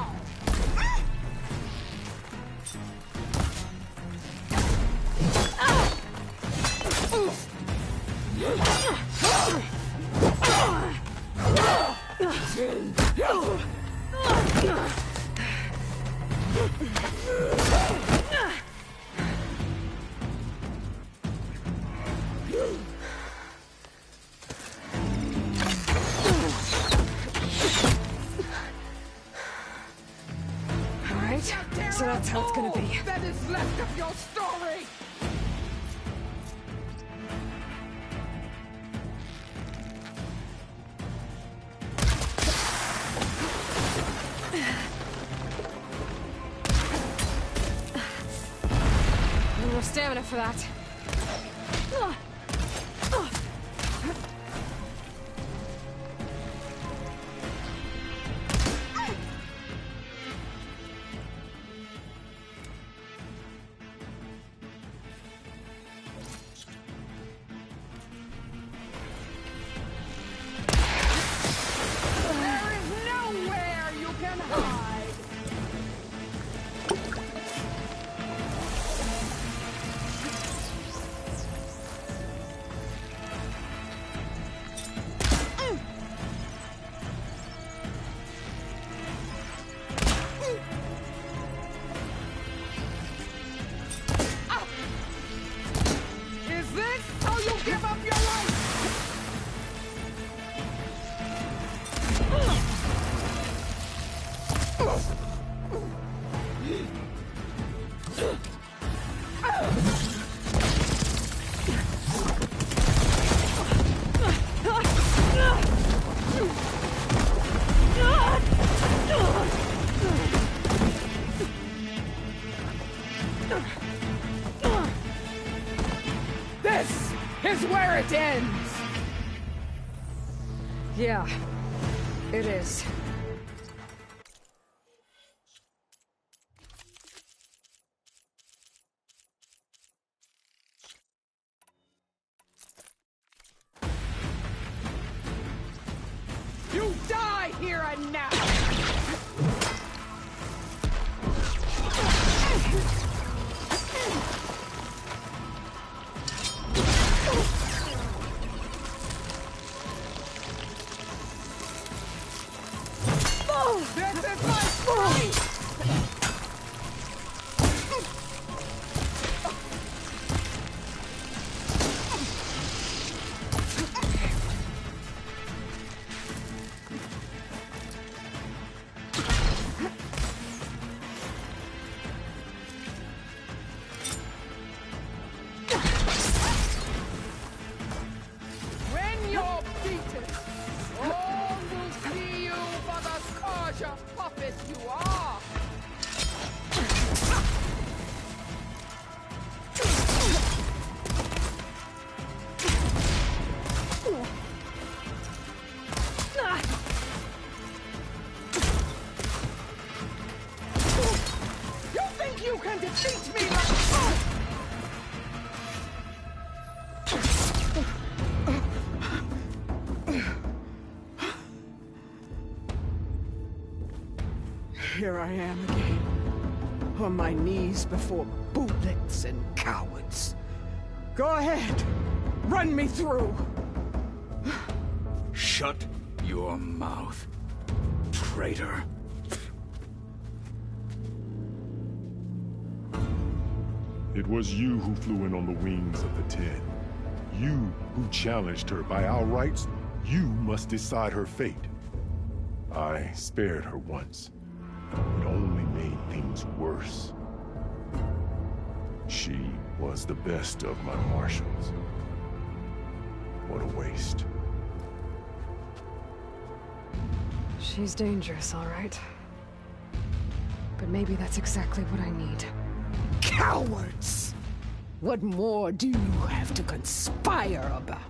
Alright, so that's how it's gonna be. That is left of your story! No stamina for that. There is nowhere you can hide! Is this how you give up your life? This is where it ends! Yeah, it is. You die here and now! This is my fight! When you're beaten, all will see you for the Scourger puppet you are! You think you can defeat me like... Here I am again, on my knees before bootlets and cowards. Go ahead, run me through. Shut your mouth, traitor. It was you who flew in on the wings of the Ten. You who challenged her by our rights. You must decide her fate. I spared her once. It only made things worse. She was the best of my marshals. What a waste. She's dangerous, all right. But maybe that's exactly what I need. Cowards! What more do you have to conspire about?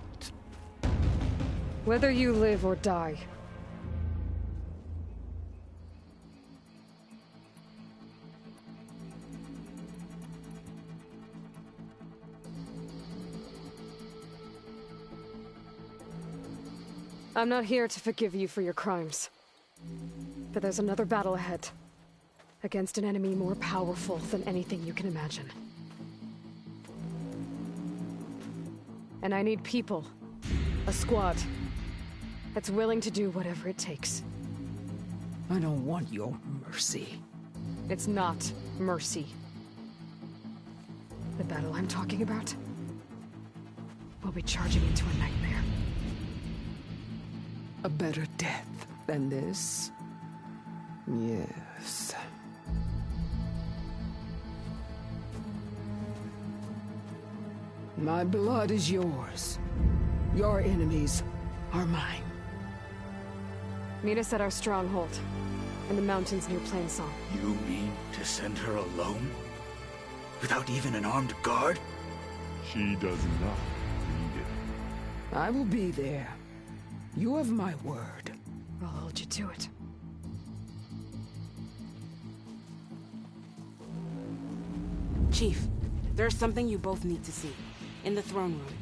Whether you live or die. I'm not here to forgive you for your crimes. But there's another battle ahead. Against an enemy more powerful than anything you can imagine. And I need people. A squad. That's willing to do whatever it takes. I don't want your mercy. It's not mercy. The battle I'm talking about will be charging into a nightmare. A better death than this? Yes. My blood is yours. Your enemies are mine. Meet us at our stronghold, in the mountains near Plainsong. You mean to send her alone? Without even an armed guard? She does not need it. I will be there. You have my word. I'll hold you to it. Chief, there's something you both need to see. In the throne room.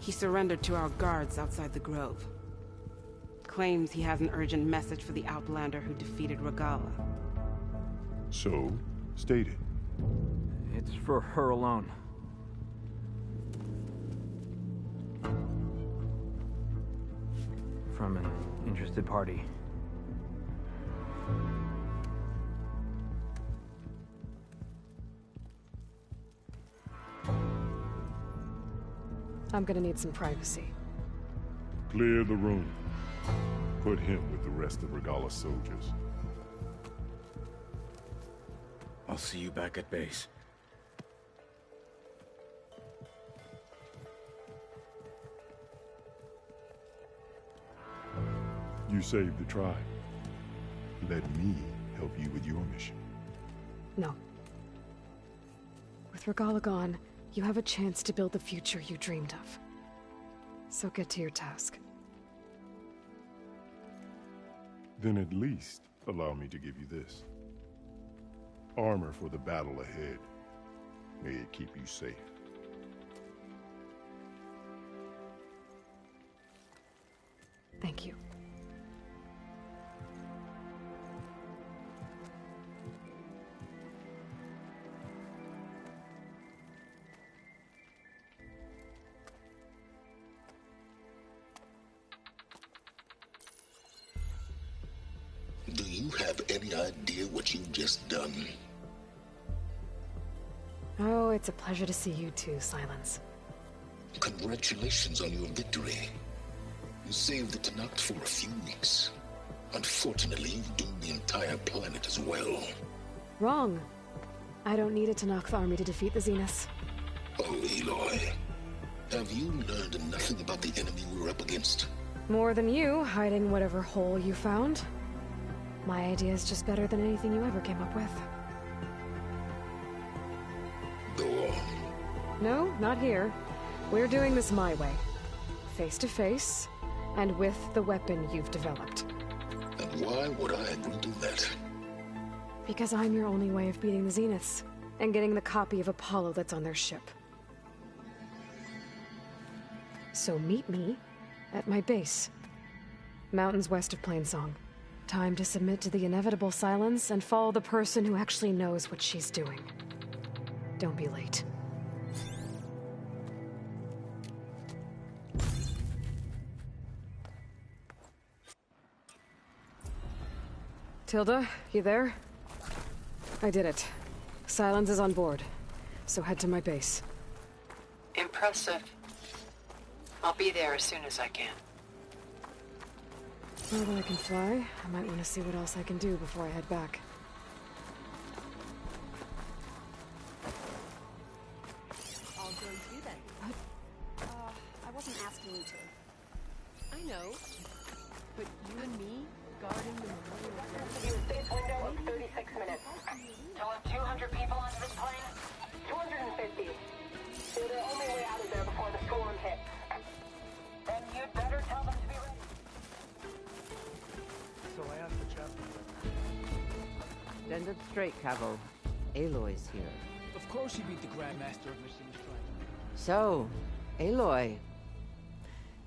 He surrendered to our guards outside the grove. Claims he has an urgent message for the Outlander who defeated Regalla. So, state it. It's for her alone. From an interested party. I'm gonna need some privacy. Clear the room. Put him with the rest of Regalla's soldiers. I'll see you back at base. You saved the tribe. Let me help you with your mission. No. With Regalla gone, you have a chance to build the future you dreamed of. So get to your task. Then at least allow me to give you this. Armor for the battle ahead. May it keep you safe. Thank you. Do you have any idea what you've just done? Oh, it's a pleasure to see you too, Silence. Congratulations on your victory. You saved the Tenakth for a few weeks. Unfortunately, you've doomed the entire planet as well. Wrong. I don't need a Tenakth army to defeat the Zeniths. Oh, Aloy. Have you learned nothing about the enemy we're up against? More than you, hiding whatever hole you found. My idea is just better than anything you ever came up with. Go on. No, not here. We're doing this my way. Face to face, and with the weapon you've developed. And why would I agree to that? Because I'm your only way of beating the Zeniths, and getting the copy of Apollo that's on their ship. So meet me at my base. Mountains west of Plainsong. Time to submit to the inevitable silence and follow the person who actually knows what she's doing. Don't be late. Tilda, you there? I did it. Silence is on board, so head to my base. Impressive. I'll be there as soon as I can. Now that I can fly, I might want to see what else I can do before I head back. I'll join you then. What? I wasn't asking you to. I know. But you and me, guarding the memorial... You space window of 36 minutes. You'll have 200 people onto this plane? 250. They're the only way out of there before the storm hits. Then you'd better tell them to be ready. So I asked the chaplain. Stand up straight, Cavo. Aloy's here. Of course you beat the Grandmaster of Machine Strike. So, Aloy,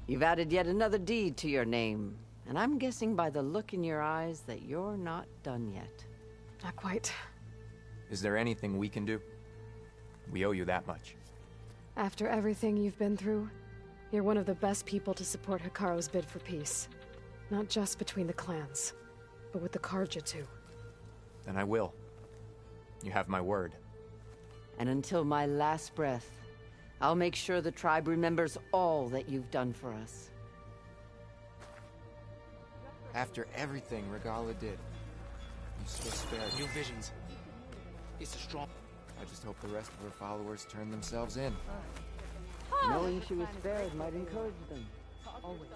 you've added yet another deed to your name. And I'm guessing by the look in your eyes that you're not done yet. Not quite. Is there anything we can do? We owe you that much. After everything you've been through, you're one of the best people to support Hekarro's bid for peace. Not just between the clans, but with the Carja too. Then I will. You have my word. And until my last breath, I'll make sure the tribe remembers all that you've done for us. After everything Regalla did, you still spared New visions. It's a strong... I just hope the rest of her followers turn themselves in. Knowing she was spared might encourage them. Always.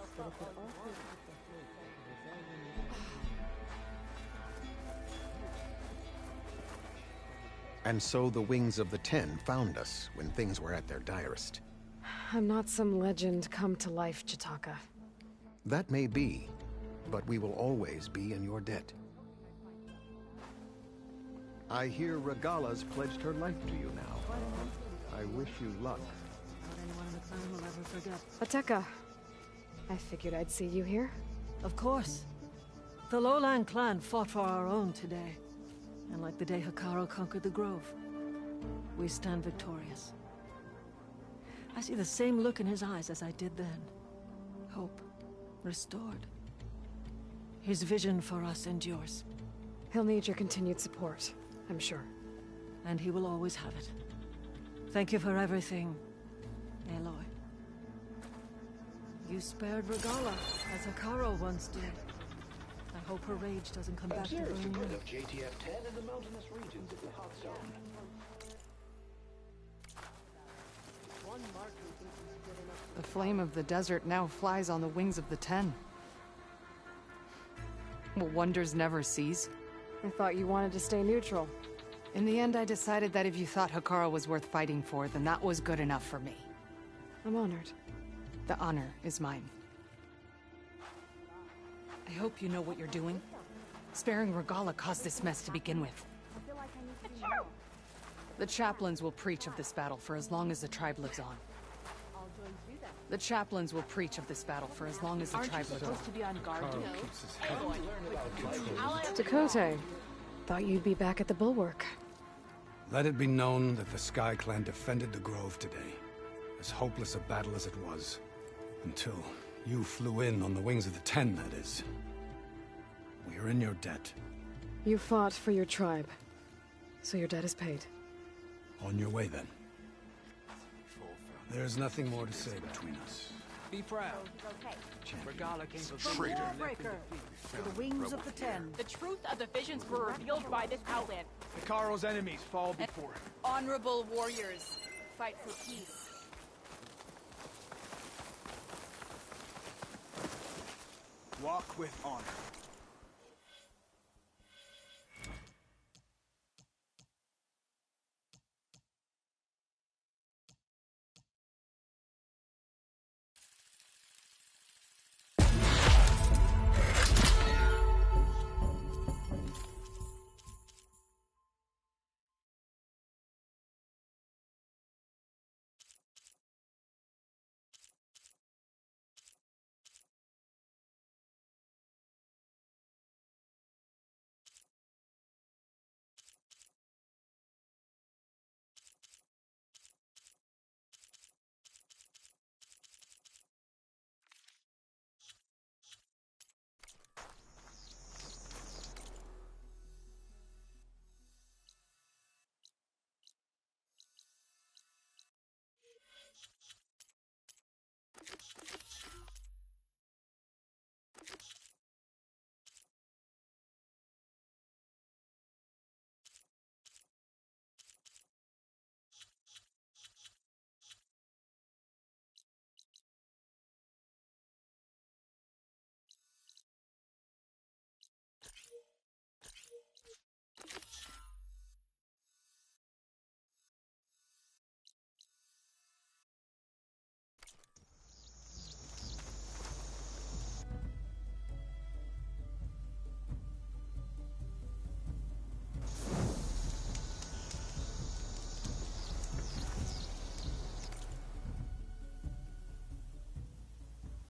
And so the Wings of the Ten found us when things were at their direst. I'm not some legend come to life, Jataka. That may be, but we will always be in your debt. I hear Regalla's pledged her life to you now. I wish you luck. Ateka, I figured I'd see you here. Of course. The Lowland clan fought for our own today. And like the day Hekarro conquered the Grove, we stand victorious. I see the same look in his eyes as I did then. Hope. Restored. His vision for us endures. He'll need your continued support, I'm sure. And he will always have it. Thank you for everything, Aloy. You spared Regalla, as Hekarro once did. I hope her rage doesn't come back to burn you. JTF-10 in the mountainous regions of the hot zone. The flame of the desert now flies on the wings of the Ten. Will wonders never cease? I thought you wanted to stay neutral. In the end, I decided that if you thought Hekarro was worth fighting for, then that was good enough for me. I'm honored. The honor is mine. I hope you know what you're doing. Sparing Regalla caused this mess to begin with. The chaplains will preach of this battle for as long as the tribe lives on. The chaplains will preach of this battle for as long as the tribe lives on. Supposed to be on guard to know. Tekotteh, thought you'd be back at the Bulwark. Let it be known that the Sky Clan defended the Grove today. As hopeless a battle as it was. Until you flew in on the Wings of the Ten, that is. We are in your debt. You fought for your tribe, so your debt is paid. On your way, then. There's nothing more to say between us. Be proud. Regalla came from The Lawbreaker, to the wings of the Ten. The truth of the visions were revealed by this outland. Hikaro's enemies fall before. Honorable warriors fight for peace. Walk with honor.